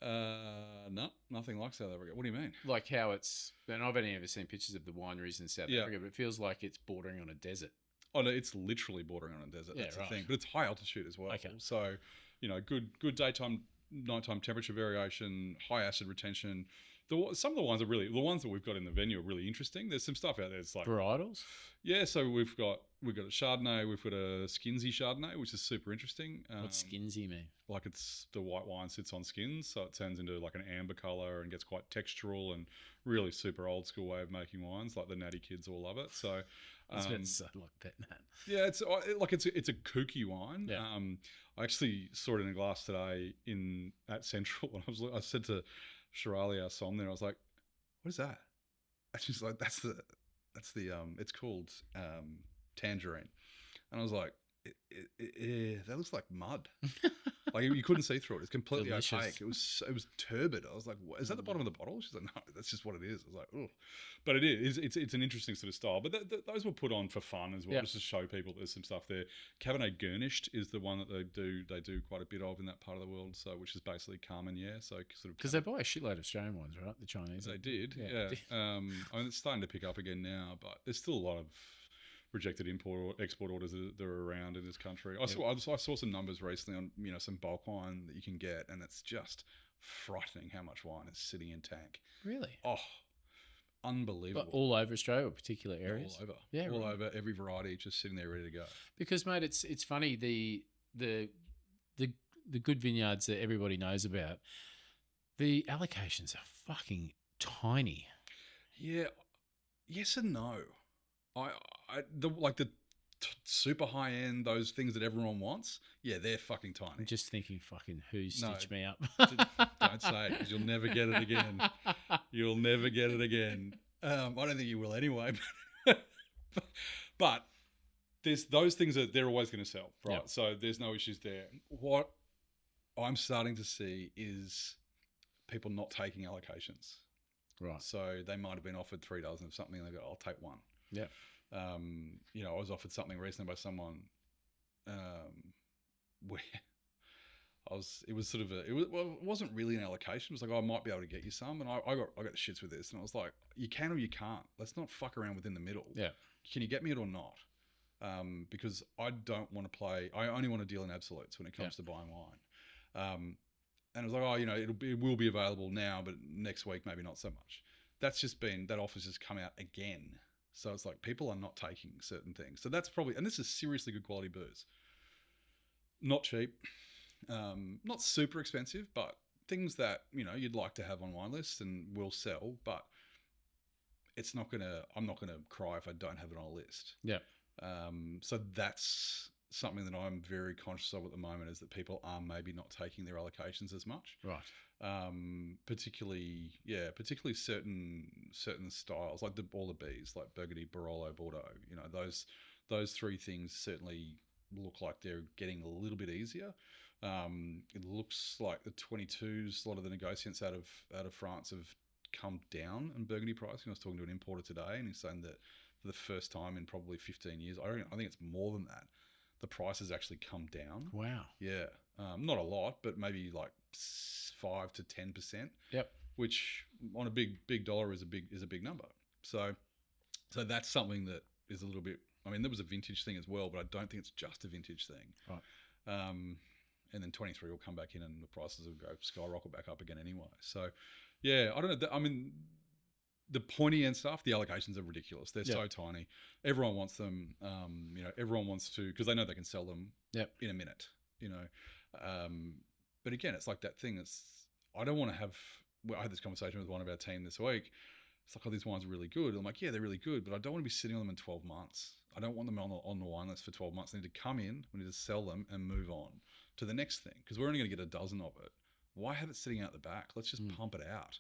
No, nothing like South Africa. What do you mean? Like how it's, and I've only ever seen pictures of the wineries in South Africa, but it feels like it's bordering on a desert. Oh no, it's literally bordering on a desert. That's the thing. But it's high altitude as well. Okay. So, good daytime, nighttime temperature variation, high acid retention. Some of the ones the ones that we've got in the venue are really interesting. There's some stuff out there. It's like varietals. Yeah, so we've got a Chardonnay, we've got a Skinsy Chardonnay, which is super interesting. What's Skinsy mean? Like it's the white wine sits on skins, so it turns into like an amber color and gets quite textural and really super old school way of making wines. Like the natty kids all love it. So it's like that. Yeah, it's a kooky wine. Yeah. I actually saw it in a glass today at Central, and I said to Shirali, our som there, I was like, "What is that?" And she's like, "That's the it's called tangerine," and I was like, "That looks like mud." Like you couldn't see through it. It's completely opaque. It was turbid. I was like, what, "Is that the bottom of the bottle?" She's like, "No, that's just what it is." I was like, "Oh," but it is. It's an interesting sort of style. But those were put on for fun as well, just to show people there's some stuff there. Cabernet Garnished is the one that they do quite a bit of in that part of the world. So which is basically Carmenere. So sort of because they buy a shitload of Australian wines, right? The Chinese. They did, yeah. I mean, it's starting to pick up again now, but there's still a lot of rejected export orders that are around in this country. I saw some numbers recently on some bulk wine that you can get, and it's just frightening how much wine is sitting in tank. Really? Oh, unbelievable! But all over Australia, or particular areas? All over, yeah, all over. Every variety just sitting there ready to go. Because, mate, it's funny the good vineyards that everybody knows about. The allocations are fucking tiny. Yeah, yes and no. Super high end, those things that everyone wants. Yeah, they're fucking tiny. I'm just thinking, fucking who stitched me up? Don't say it, because you'll never get it again. You'll never get it again. I don't think you will anyway. But there's those things that they're always going to sell, right? Yep. So there's no issues there. What I'm starting to see is people not taking allocations. Right. So they might have been offered 3 dozen of something, and they go, "I'll take one." Yeah. I was offered something recently by someone where it wasn't really an allocation. It was like, "Oh, I might be able to get you some," and I got the shits with this, and I was like, "You can or you can't. Let's not fuck around within the middle. Yeah. Can you get me it or not? Because I don't want to play. I only want to deal in absolutes when it comes to buying wine." And it was like, "Oh, it will be available now, but next week maybe not so much." That offer's just come out again. So it's like people are not taking certain things. So that's probably, and this is seriously good quality booze. Not cheap, not super expensive, but things that, you'd like to have on wine lists and will sell, but I'm not going to cry if I don't have it on a list. Yeah. So that's something that I'm very conscious of at the moment, is that people are maybe not taking their allocations as much. Right. Particularly certain styles, like all the Bs, like Burgundy, Barolo, Bordeaux. Those three things certainly look like they're getting a little bit easier. It looks like the 22s, a lot of the negociants out of France have come down in Burgundy pricing. I was talking to an importer today, and he's saying that for the first time in probably 15 years, I think it's more than that, the price has actually come down. Wow. Yeah. Not a lot, but maybe like 5 to 10%. Yep. Which on a big dollar is a big number. So that's something that is a little bit. I mean, there was a vintage thing as well, but I don't think it's just a vintage thing. Right. And then 23 will come back in, and the prices will go skyrocket back up again anyway. So, yeah, I don't know. I mean, the pointy end stuff, the allocations are ridiculous. They're so tiny. Everyone wants them. Everyone wants to, because they know they can sell them in a minute. But again, it's like that thing. I don't want to have. I had this conversation with one of our team this week. It's like, oh, these wines are really good. I'm like, yeah, they're really good, but I don't want to be sitting on them in 12 months. I don't want them on the wine list for 12 months. They need to come in, we need to sell them and move on to the next thing, because we're only going to get a dozen of it. Why have it sitting out the back? Let's just pump it out.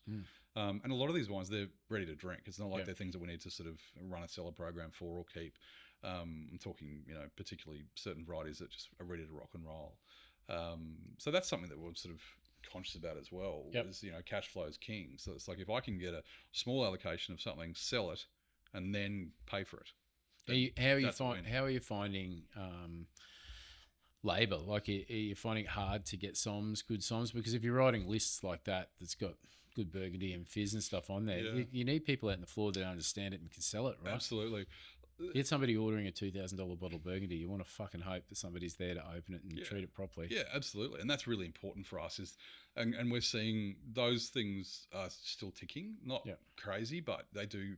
And a lot of these wines, they're ready to drink. It's not like they're things that we need to sort of run a cellar program for or keep. I'm talking, particularly certain varieties that just are ready to rock and roll. So that's something that we're sort of conscious about as well. Is, cash flow is king. So it's like, if I can get a small allocation of something, sell it, and then pay for it. How are you finding labour? Like, are you finding it hard to get good SOMs? Because if you're writing lists like that's got good Burgundy and fizz and stuff on there, you need people out on the floor that understand it and can sell it, right? Absolutely. You get somebody ordering a $2,000 bottle of Burgundy, you want to fucking hope that somebody's there to open it and treat it properly. Yeah, absolutely. And that's really important for us. And we're seeing those things are still ticking, not crazy, but they do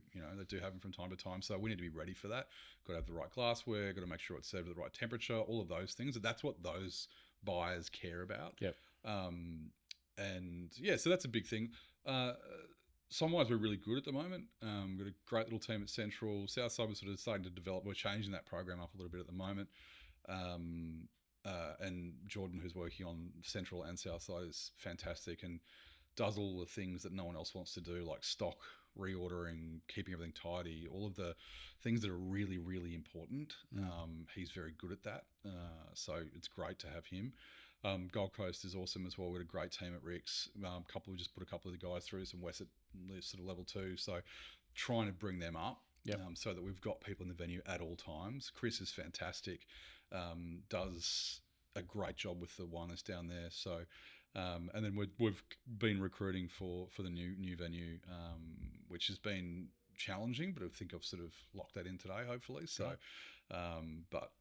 happen from time to time. So we need to be ready for that. Got to have the right glassware, got to make sure it's served at the right temperature, all of those things. That's what those buyers care about. Yep. So that's a big thing. SOM-wise, we're really good at the moment. We've got a great little team at Central. Southside, we're sort of starting to develop. We're changing that program up a little bit at the moment. And Jordan, who's working on Central and Southside, is fantastic and does all the things that no one else wants to do, like stock, reordering, keeping everything tidy, all of the things that are really, really important. He's very good at that. So it's great to have him. Gold Coast is awesome as well. We had a great team at Rick's. We just put a couple of the guys through some West at sort of level 2. So trying to bring them up so that we've got people in the venue at all times. Chris is fantastic. Does a great job with the wine list down there. So, and then we've been recruiting for the new venue, which has been challenging, but I think I've sort of locked that in today, hopefully. So, but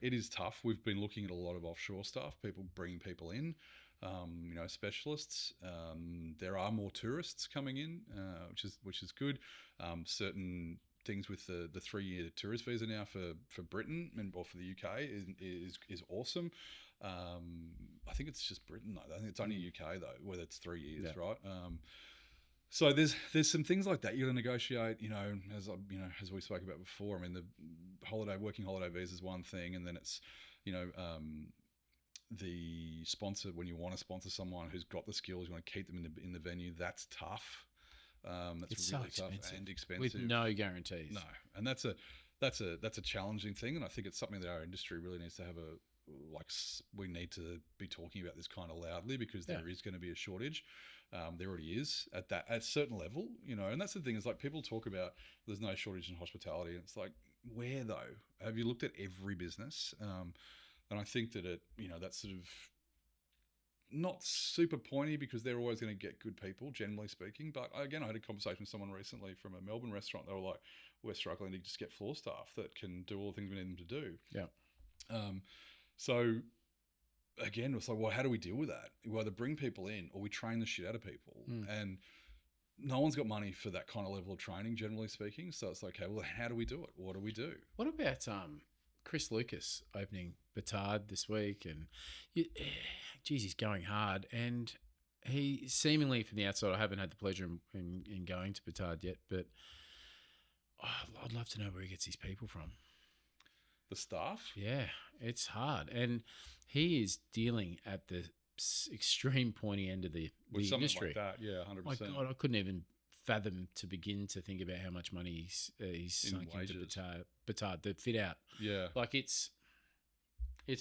it is tough. We've been looking at a lot of offshore stuff, bringing people in, specialists. There are more tourists coming in, which is good. Certain things with the 3-year tourist visa now for Britain or for the UK is awesome. I think it's just Britain though. I think it's only UK though, where it's 3 years, right? So there's some things like that you got to negotiate. As we spoke about before. I mean, the working holiday visa is one thing, and then it's the sponsor, when you want to sponsor someone who's got the skills, you want to keep them in the venue. That's tough. It's really so tough and expensive with no guarantees. No, and that's a challenging thing, and I think it's something that our industry really needs to have we need to be talking about this kind of loudly, because there is going to be a shortage. There already is at a certain level, and that's the thing, is like, people talk about there's no shortage in hospitality, and it's like, where though? Have you looked at every business? And I think that that's sort of not super pointy, because they're always going to get good people, generally speaking. But again, I had a conversation with someone recently from a Melbourne restaurant. They were like, we're struggling to just get floor staff that can do all the things we need them to do. Yeah. So again, it's like, well, how do we deal with that? We either bring people in or we train the shit out of people. And no one's got money for that kind of level of training, generally speaking. So it's like, okay, well, how do we do it? What do we do? What about Chris Lucas opening Batard this week? And he's going hard. And he seemingly, from the outside, I haven't had the pleasure in going to Batard yet, but I'd love to know where he gets his people from. The staff? Yeah, it's hard. And he is dealing at the extreme pointy end of the industry. Like that, yeah, 100%. My God, I couldn't even fathom to begin to think about how much money he's sunk into Batard, the fit out. Yeah. Like, it's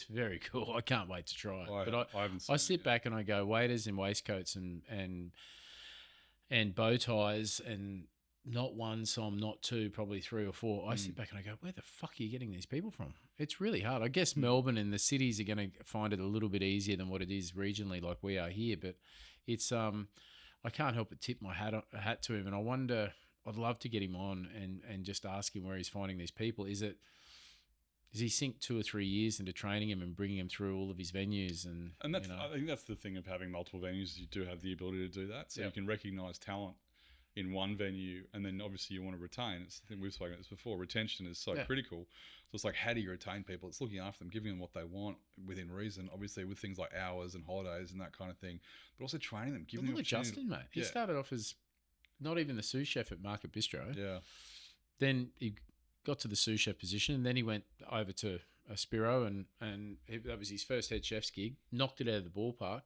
very cool. I can't wait to try it. I sit back and I go, waiters in waistcoats and bow ties, and not one SOM, not two, probably 3 or 4. I sit back and I go, where the fuck are you getting these people from? It's really hard. I guess Melbourne and the cities are going to find it a little bit easier than what it is regionally, like we are here. But it's I can't help but tip my hat to him, and I wonder, I'd love to get him on and just ask him where he's finding these people. Is he sink 2 or 3 years into training him and bringing him through all of his venues? And that's, I think that's the thing of having multiple venues. You do have the ability to do that, so you can recognise talent in one venue, and then obviously you want to retain. It's the thing, we've spoken about this before. Retention is so critical. So it's like, how do you retain people? It's looking after them, giving them what they want within reason, obviously with things like hours and holidays and that kind of thing, but also training them, giving them Justin, mate. He started off as not even the sous chef at Market Bistro. Yeah. Then he got to the sous chef position, and then he went over to Spiro, and that was his first head chef's gig. Knocked it out of the ballpark.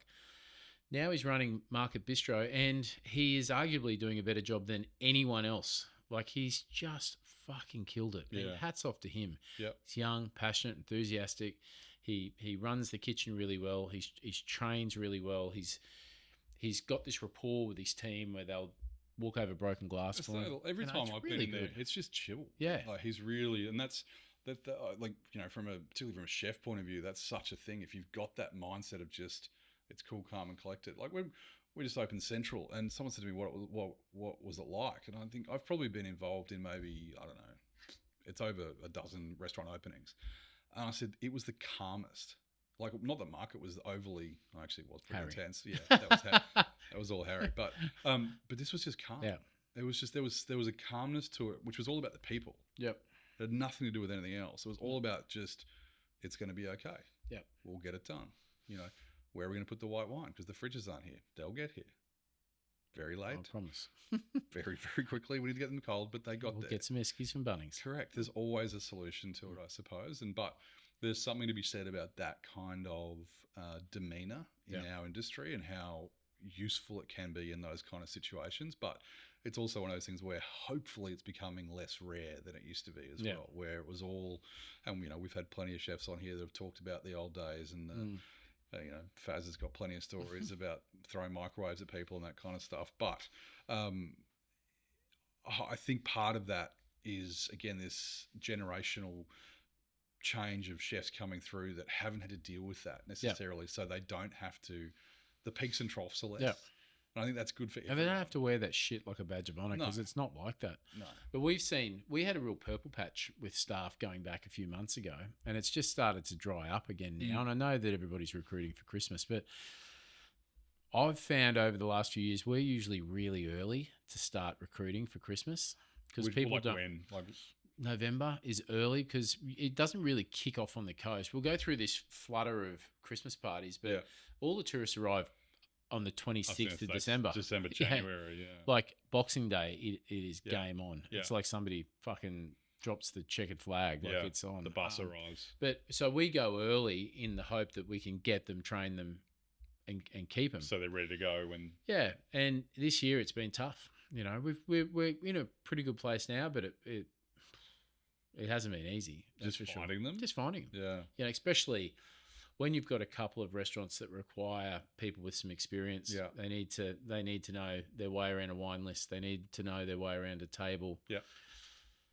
Now he's running Market Bistro, and he is arguably doing a better job than anyone else. Like, he's just fucking killed it. Yeah. And hats off to him. Yep. He's young, passionate, enthusiastic. He runs the kitchen really well. He's trains really well. He's got this rapport with his team where they'll walk over broken glass for him. Every time I've really been there, good. it's just chill. Yeah. Like, he's really, and that's like, you know, particularly from a chef point of view, that's such a thing. If you've got that mindset of just, it's cool, calm, and collected. Like, we just opened Central, and someone said to me, what was it like? And I think I've probably been involved in maybe, I don't know, it's over a dozen restaurant openings. And I said, it was the calmest. Like, not that Market was overly, actually it was pretty intense. Yeah, that was all Harry. But this was just calm. Yeah. It was just, there was a calmness to it, which was all about the people. Yep. It had nothing to do with anything else. It was all about just, it's going to be okay. Yep. We'll get it done. You know, where are we going to put the white wine? Because the fridges aren't here. They'll get here. Very late. I promise. Very, very quickly. We need to get them cold, but they got We'll there. get some Eskies from Bunnings. Correct. There's always a solution to it, I suppose. But there's something to be said about that kind of demeanour in our industry and how useful it can be in those kind of situations. But it's also one of those things where hopefully it's becoming less rare than it used to be as well, where it was all, and you know, we've had plenty of chefs on here that have talked about the old days, and you know, Faz has got plenty of stories about throwing microwaves at people and that kind of stuff. But I think part of that is, again, this generational change of chefs coming through that haven't had to deal with that necessarily, so they don't have to, the peaks and troughs are less. And I think that's good for everyone. And they don't have to wear that shit like a badge of honour, because it's not like that. No. But we had a real purple patch with staff going back a few months ago, and it's just started to dry up again now. And I know that everybody's recruiting for Christmas, but I've found over the last few years, we're usually really early to start recruiting for Christmas, because people like don't. When? Like, November is early because it doesn't really kick off on the coast. We'll go through this flutter of Christmas parties, but all the tourists arrive on the 26th of December. January, Like Boxing Day, it is game on. Yeah. It's like somebody fucking drops the checkered flag. Like it's on. The bus arrives. But so we go early in the hope that we can get them, train them, and keep them. So they're ready to go when... Yeah, and this year it's been tough. You know, we're in a pretty good place now, but it hasn't been easy. Just finding them? Just finding them. Yeah. You know, especially when you've got a couple of restaurants that require people with some experience. Yeah. They need to know their way around a wine list. They need to know their way around a table. Yeah.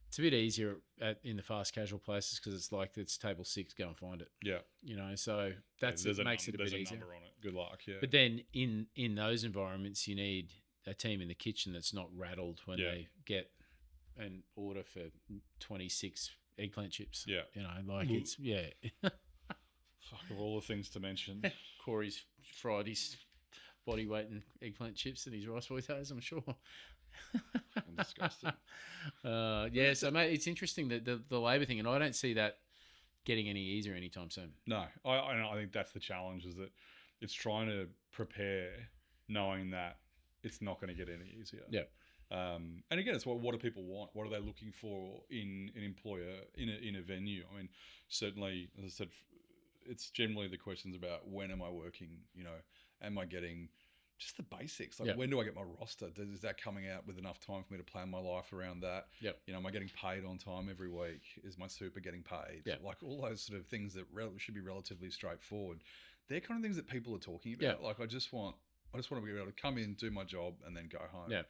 It's a bit easier in the fast casual places because it's like, it's table 6, go and find it. Yeah. You know, so makes it a bit easier. There's a number on it. Good luck, yeah. But then in those environments, you need a team in the kitchen that's not rattled when they get an order for 26 eggplant chips. Yeah. You know, like it's, Fuck, of all the things to mention. Corey's fried his body weight in eggplant chips and his rice burritos, I'm sure. Fucking disgusting. So mate, it's interesting that the labour thing, and I don't see that getting any easier anytime soon. No, I think that's the challenge, is that it's trying to prepare knowing that it's not going to get any easier. Yeah. And again, it's what do people want? What are they looking for in an employer, in a venue? I mean, certainly, as I said, it's generally the questions about when am I working? You know, am I getting just the basics? Like, when do I get my roster? Is that coming out with enough time for me to plan my life around that? Yep. You know, am I getting paid on time every week? Is my super getting paid? Yep. Like, all those sort of things that should be relatively straightforward. They're kind of things that people are talking about. Like, I just want to be able to come in, do my job, and then go home. Yeah.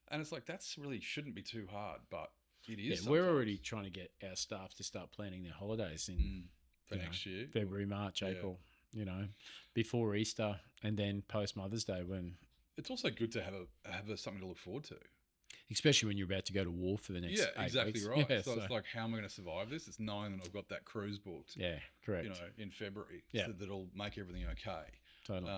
And it's like, that's really shouldn't be too hard, but it is. Yeah, we're already trying to get our staff to start planning their holidays for next year. February, March, April, you know, before Easter and then post Mother's Day, when it's also good to have something to look forward to. Especially when you're about to go to war for the next 8 exactly weeks. right. Yeah, so it's like, how am I going to survive this? It's knowing that I've got that cruise booked. Yeah, correct. You know, in February. Yeah. So that'll make everything okay. Totally.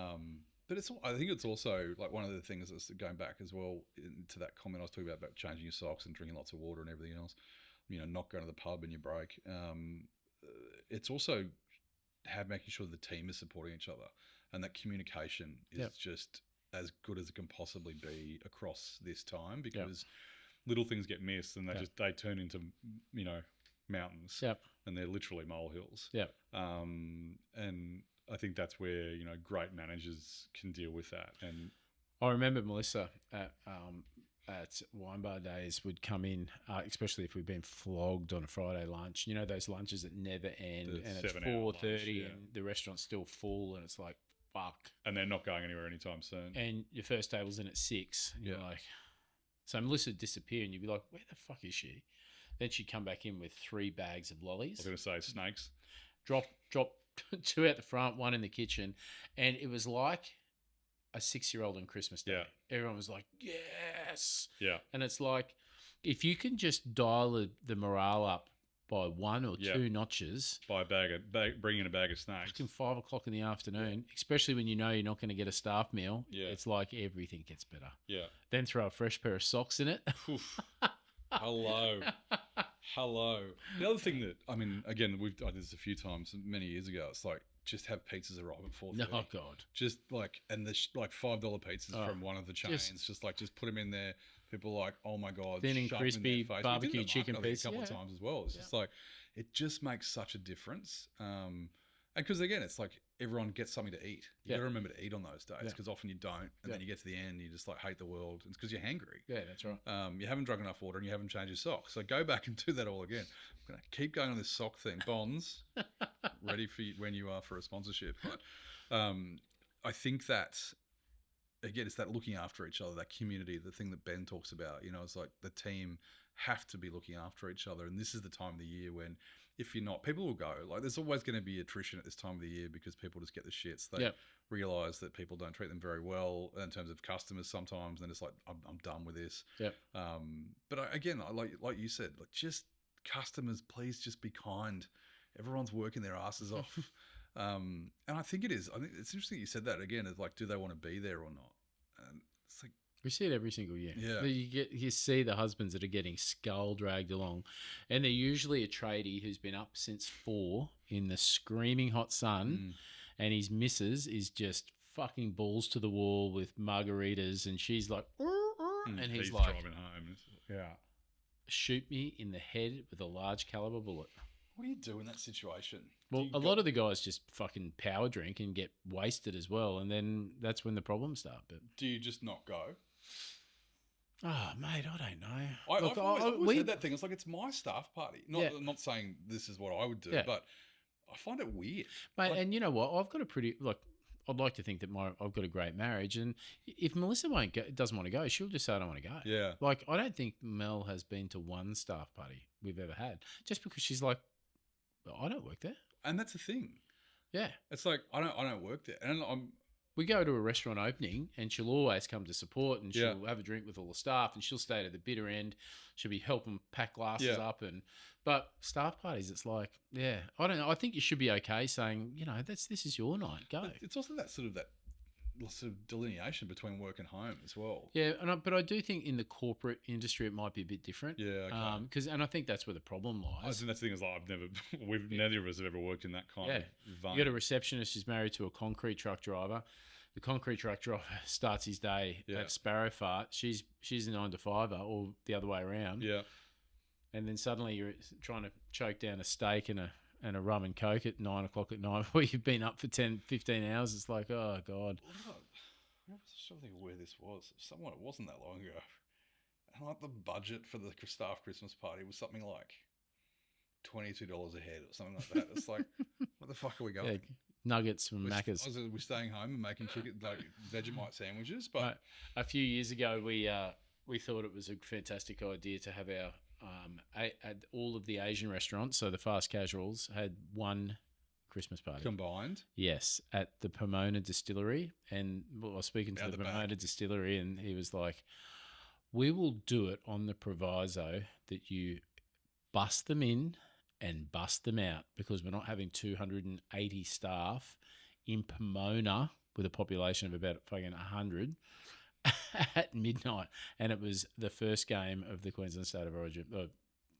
But I think it's also like one of the things that's going back as well to that comment I was talking about changing your socks and drinking lots of water and everything else, you know, not going to the pub in your break. It's also making sure the team is supporting each other, and that communication is just as good as it can possibly be across this time, because little things get missed and they turn into, you know, mountains, and they're literally molehills. And I think that's where, you know, great managers can deal with that. And I remember Melissa at wine bar days would come in, especially if we've been flogged on a Friday lunch. You know, those lunches that never end, and it's 4:30 and the restaurant's still full, and it's like, fuck. And they're not going anywhere anytime soon. And your first table's in at 6. And you're like, so Melissa would disappear, and you'd be like, where the fuck is she? Then she'd come back in with 3 bags of lollies. I was going to say snakes. Drop 2 out the front, 1 in the kitchen, and it was like a 6-year-old on Christmas Day. Everyone was like, yes. And it's like, if you can just dial the morale up by 1 or 2 notches. Bring in a bag of snakes. Fucking 5 o'clock in the afternoon, especially when you know you're not going to get a staff meal. It's like everything gets better. Then throw a fresh pair of socks in it. Hello. The other thing that, I mean, again, I did this a few times many years ago. It's like, just have pizzas arrive at 4:30. Oh God! Just like, and the like $5 pizzas from one of the chains. Just put them in there. People are like, oh my God, thin and crispy barbecue chicken pizza a couple of times as well. It's just like, it just makes such a difference. And because again, it's like everyone gets something to eat. You got to remember to eat on those days, because often you don't, and then you get to the end, and you just like hate the world. It's because you're hangry. Yeah, that's right. You haven't drunk enough water, and you haven't changed your socks. So go back and do that all again. I'm gonna keep going on this sock thing. Bonds, ready for you when you are for a sponsorship. But I think that, again, it's that looking after each other, that community, the thing that Ben talks about. You know, it's like the team have to be looking after each other, and this is the time of the year when, if you're not, people will go. Like, there's always going to be attrition at this time of the year because people just get the shits. They realise that people don't treat them very well in terms of customers sometimes, and it's like, I'm done with this. But again, like you said, like, just customers, please just be kind. Everyone's working their asses off. And I think it is. I think it's interesting that you said that again. Is like, do they want to be there or not? And it's like, we see it every single year. You see the husbands that are getting skull dragged along, and they're usually a tradie who's been up since 4 in the screaming hot sun, and his missus is just fucking balls to the wall with margaritas, and she's like, and he's like, driving home. Shoot me in the head with a large caliber bullet. What do you do in that situation? Well, a lot of the guys just fucking power drink and get wasted as well, and then that's when the problems start. But do you just not go? Oh, mate, I don't know. I've always had that thing. It's like, it's my staff party. I'm not saying this is what I would do, but I find it weird. Mate, and you know what? I've got a pretty, I'd like to think that I've got a great marriage, and if Melissa doesn't want to go, she'll just say, I don't want to go. Yeah. Like, I don't think Mel has been to one staff party we've ever had, just because she's like, I don't work there. And that's the thing. Yeah. It's like, I don't work there. And we go to a restaurant opening, and she'll always come to support, and she'll have a drink with all the staff, and she'll stay to the bitter end. She'll be helping pack glasses up, but staff parties, it's like, I don't know. I think you should be okay saying, you know, this is your night. Go. But it's also that sort of delineation between work and home as well. Yeah, but I do think in the corporate industry it might be a bit different. Yeah, okay. And I think that's where the problem lies. I think that's the thing is, like, neither of us have ever worked in that kind of vein. You got a receptionist who's married to a concrete truck driver. The concrete truck driver starts his day at Sparrow Fart. She's a 9 to 5er, or the other way around. Yeah. And then suddenly you're trying to choke down a steak and a rum and coke at 9 o'clock at night where you've been up for 10, 15 hours. It's like, oh, God. I was trying to think of where this was. Someone, it wasn't that long ago. And like, the budget for the staff Christmas party was something like $22 a head or something like that. It's like, what the fuck are we going? Yeah, nuggets from Macca's. We're staying home and making chicken, like Vegemite sandwiches. But a few years ago, we thought it was a fantastic idea to have our all of the Asian restaurants, so the fast casuals, had one Christmas party combined. Yes, at the Pomona Distillery, and I was speaking to the Pomona Distillery, and he was like, "We will do it on the proviso that you bust them in and bust them out, because we're not having 280 staff in Pomona with a population of about fucking 100 at midnight." And it was the first game of the Queensland State of Origin,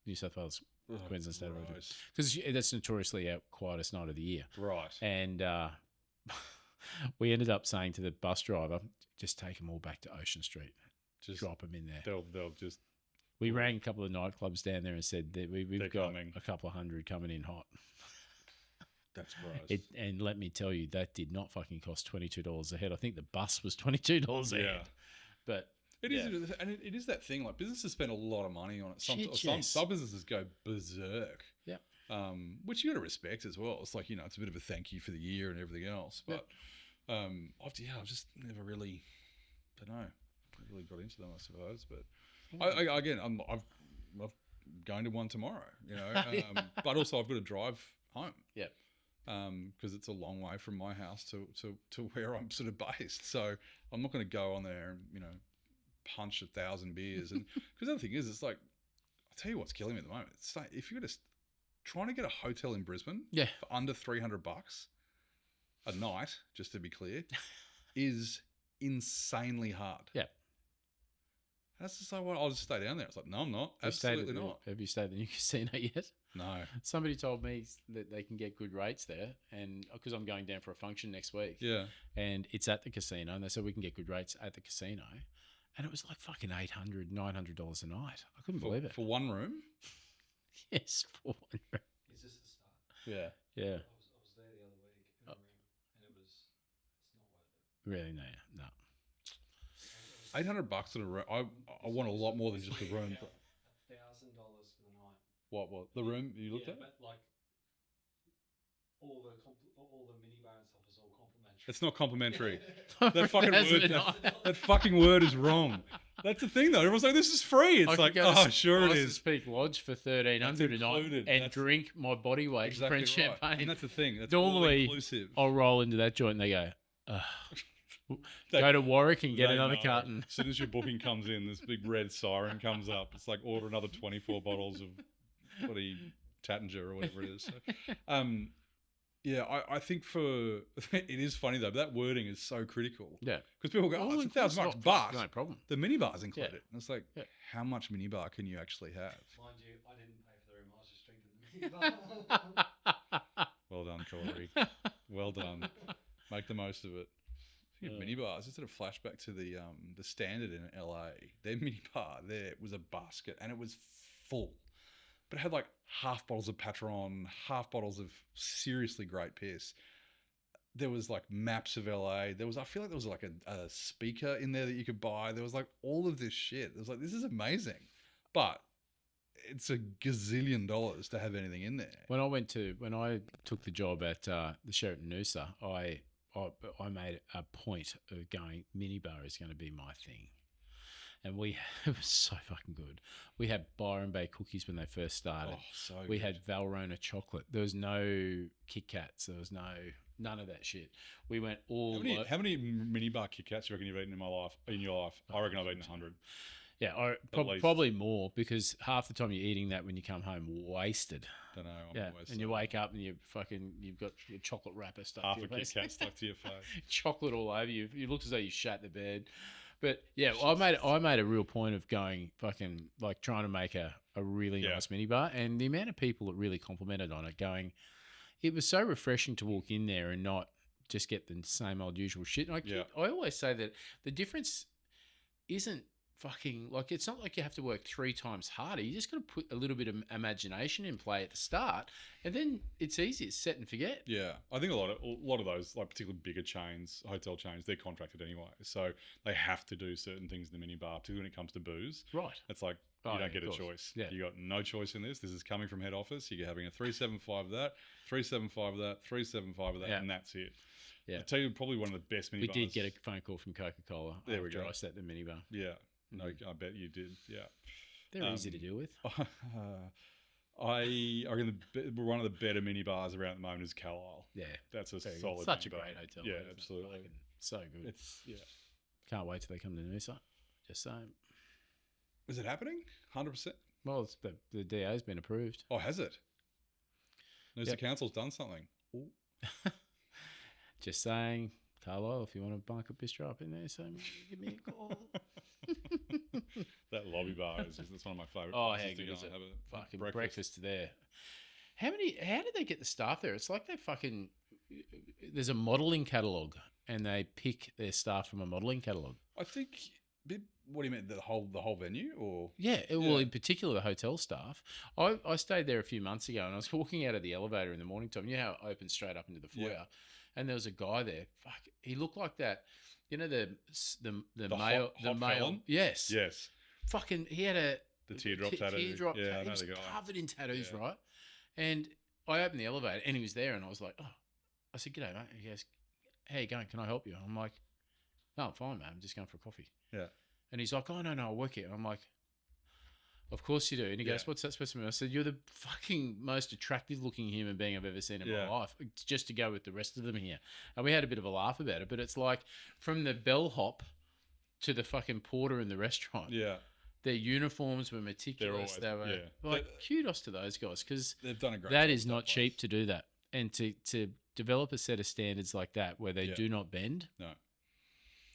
New South Wales Queensland State of Origin, because that's notoriously our quietest night of the year. Right. And we ended up saying to the bus driver, just take them all back to Ocean Street. Just drop them in there. They'll just. We rang a couple of nightclubs down there and said that we've got coming. a couple of hundred coming in hot. That's gross. And let me tell you, that did not fucking cost $22 a head. I think the bus was $22 a head. But it is, and it is that thing. Like businesses spend a lot of money on it. Some businesses go berserk. Yeah. Which you got to respect as well. It's like it's a bit of a thank you for the year and everything else. But I've just never really, don't know, really got into them, I suppose. But I've going to one tomorrow. But also I've got to drive home. Yeah. Because it's a long way from my house to where I'm sort of based. So I'm not going to go on there and, punch 1,000 beers. And because the other thing is, it's like, I'll tell you what's killing me at the moment. It's like, if you're just trying to get a hotel in Brisbane for under $300 a night, just to be clear, is insanely hard. Yeah. That's just like, well, I'll just stay down there. It's like, no, I'm not. Absolutely not. Have you stayed at the new casino yet? No. Somebody told me that they can get good rates there, and because I'm going down for a function next week. Yeah. And it's at the casino, and they said we can get good rates at the casino. And it was like fucking $800, $900 a night. I couldn't believe it. For one room? Yes, for one room. Is this the start? Yeah. Yeah. I was there the other week in a room, and it's not worth it. Really? No. $800 in a room. I want a lot more than just a room. $1,000 for the night. What? The room you looked at? But like all the minibar and stuff is all complimentary. It's not complimentary. That fucking word is wrong. That's the thing, though. Everyone's like, "This is free." It's like, oh, sure it is. Peak Lodge for $1,300 a night and drink my body weight in French champagne. And that's the thing. That's normally inclusive. I'll roll into that joint and they go, go to Warwick and get another carton. As soon as your booking comes in, this big red siren comes up. It's like order another 24 bottles of bloody Tattinger or whatever it is. So, yeah, I think it is funny though, but that wording is so critical. Yeah. Because people go, oh, it's $1,000 but no problem. The minibar's included. Yeah. And it's like, how much minibar can you actually have? Mind you, I didn't pay for the room. I was just drinking the minibar. Well done, Corey. Well done. Make the most of it. Minibars, just had a flashback to the Standard in LA. Their minibar there was a basket and it was full. But it had like half bottles of Patron, half bottles of seriously great piss. There was like maps of LA. I feel like there was like a speaker in there that you could buy. There was like all of this shit. It was like, this is amazing. But it's a gazillion dollars to have anything in there. When I took the job at the Sheraton Noosa, I made a point of going, minibar is going to be my thing. And it was so fucking good. We had Byron Bay cookies when they first started. Oh, so we good. had Valrhona chocolate. There was no Kit Kats. There was none of that shit. We went all. How many minibar Kit Kats do you reckon you've eaten in your life? I reckon I've eaten 100. Yeah, probably more, because half the time you're eating that when you come home wasted. Don't know. And you wake up and you've got your chocolate wrapper stuck half to your a face. Kit Kat stuck to your face. Chocolate all over you. You looked as though you shat the bed. But yeah, I made a real point of going fucking like trying to make a really nice minibar, and the amount of people that really complimented on it, going, it was so refreshing to walk in there and not just get the same old usual shit. I always say that the difference isn't fucking like, it's not like you have to work 3 times harder. You just got to put a little bit of imagination in play at the start, and then it's easy. It's set and forget. Yeah, I think a lot of those, like particularly bigger chains, hotel chains, they're contracted anyway, so they have to do certain things in the minibar, particularly when it comes to booze. Right. It's like you don't get a choice. Yeah. You got no choice in this. This is coming from head office. You're having a 375 of that, 375 of that, 375 of that, and that's it. Yeah. I'll tell you, probably one of the best minibars. We did get a phone call from Coca-Cola. There we go. I set the minibar. Yeah. No, I bet you did. Yeah. They're easy to deal with. I reckon one of the better minibars around at the moment is Carlisle. Yeah. That's a solid Such minibar. a great hotel. Yeah, absolutely. So good. Can't wait till they come to Noosa. Just saying. Is it happening? 100%? Well, the DA's been approved. Oh, has it? Noosa Council's done something. Just saying, Carlisle, if you want to bunk a bistro up in there, so give me a call. That lobby bar that's one of my favourite. Oh, how good is it? Have a fucking breakfast there. How did they get the staff there? It's like they fucking, there's a modelling catalogue and they pick their staff from a modelling catalogue. I think. What do you mean, the whole venue, or? Yeah, well, in particular the hotel staff. I stayed there a few months ago, and I was walking out of the elevator in the morning time. You know how it opens straight up into the foyer, and there was a guy there. Fuck, he looked like that. You know the male, hot male. felon? Yes. Fucking, he had the teardrop tattoo. Teardrop Yeah, I tattoo. know He the was guy. covered in tattoos, right? And I opened the elevator, and he was there, and I was like, oh. I said, "G'day, mate." He goes, "How you going? Can I help you?" I'm like, "No, I'm fine, man. I'm just going for a coffee." Yeah. And he's like, "Oh, no, I work here." I'm like, "Of course you do." And he goes, "What's that supposed to mean?" I said, "You're the fucking most attractive looking human being I've ever seen in my life, just to go with the rest of them here." And we had a bit of a laugh about it, but it's like from the bellhop to the fucking porter in the restaurant. Yeah. Their uniforms were meticulous. They were like, kudos to those guys, because they've done a great that job is not cheap to do that. And to develop a set of standards like that where they do not bend.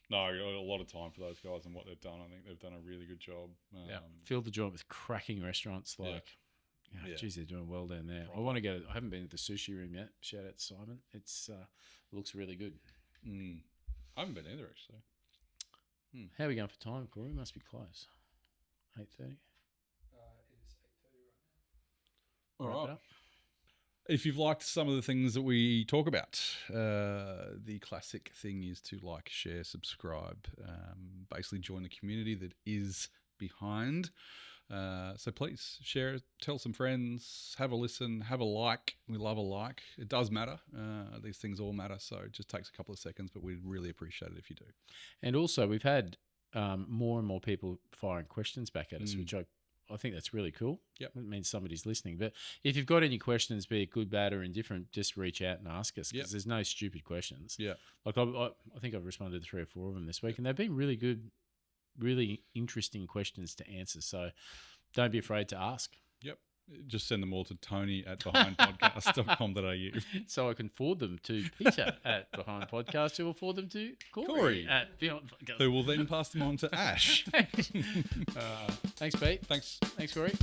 No, I got a lot of time for those guys and what they've done. I think they've done a really good job. Filled the joint with cracking restaurants. Geez, they're doing well down there. I want to go. I haven't been to the sushi room yet. Shout out to Simon. It's looks really good. I haven't been either, actually. How are we going for time, Corey? Must be close. 8:30. It is 8:30 right now. All right. If you've liked some of the things that we talk about, the classic thing is to like, share, subscribe, basically join the community that is behind. So please share it, tell some friends, have a listen, have a like. We love a like. It does matter. These things all matter. So it just takes a couple of seconds, but we'd really appreciate it if you do. And also, we've had more and more people firing questions back at us, which I think that's really cool. Yep. It means somebody's listening. But if you've got any questions, be it good, bad, or indifferent, just reach out and ask us, because there's no stupid questions. Yeah. Like I think I've responded to 3 or 4 of them this week, and they've been really good, really interesting questions to answer. So don't be afraid to ask. Yep. Just send them all to tony@behindpodcast.com.au. So I can forward them to Peter at Behind Podcast, who will forward them to Corey at Beyond Podcast. Who will then pass them on to Ash. Thanks, Pete. Thanks. Thanks, Corey.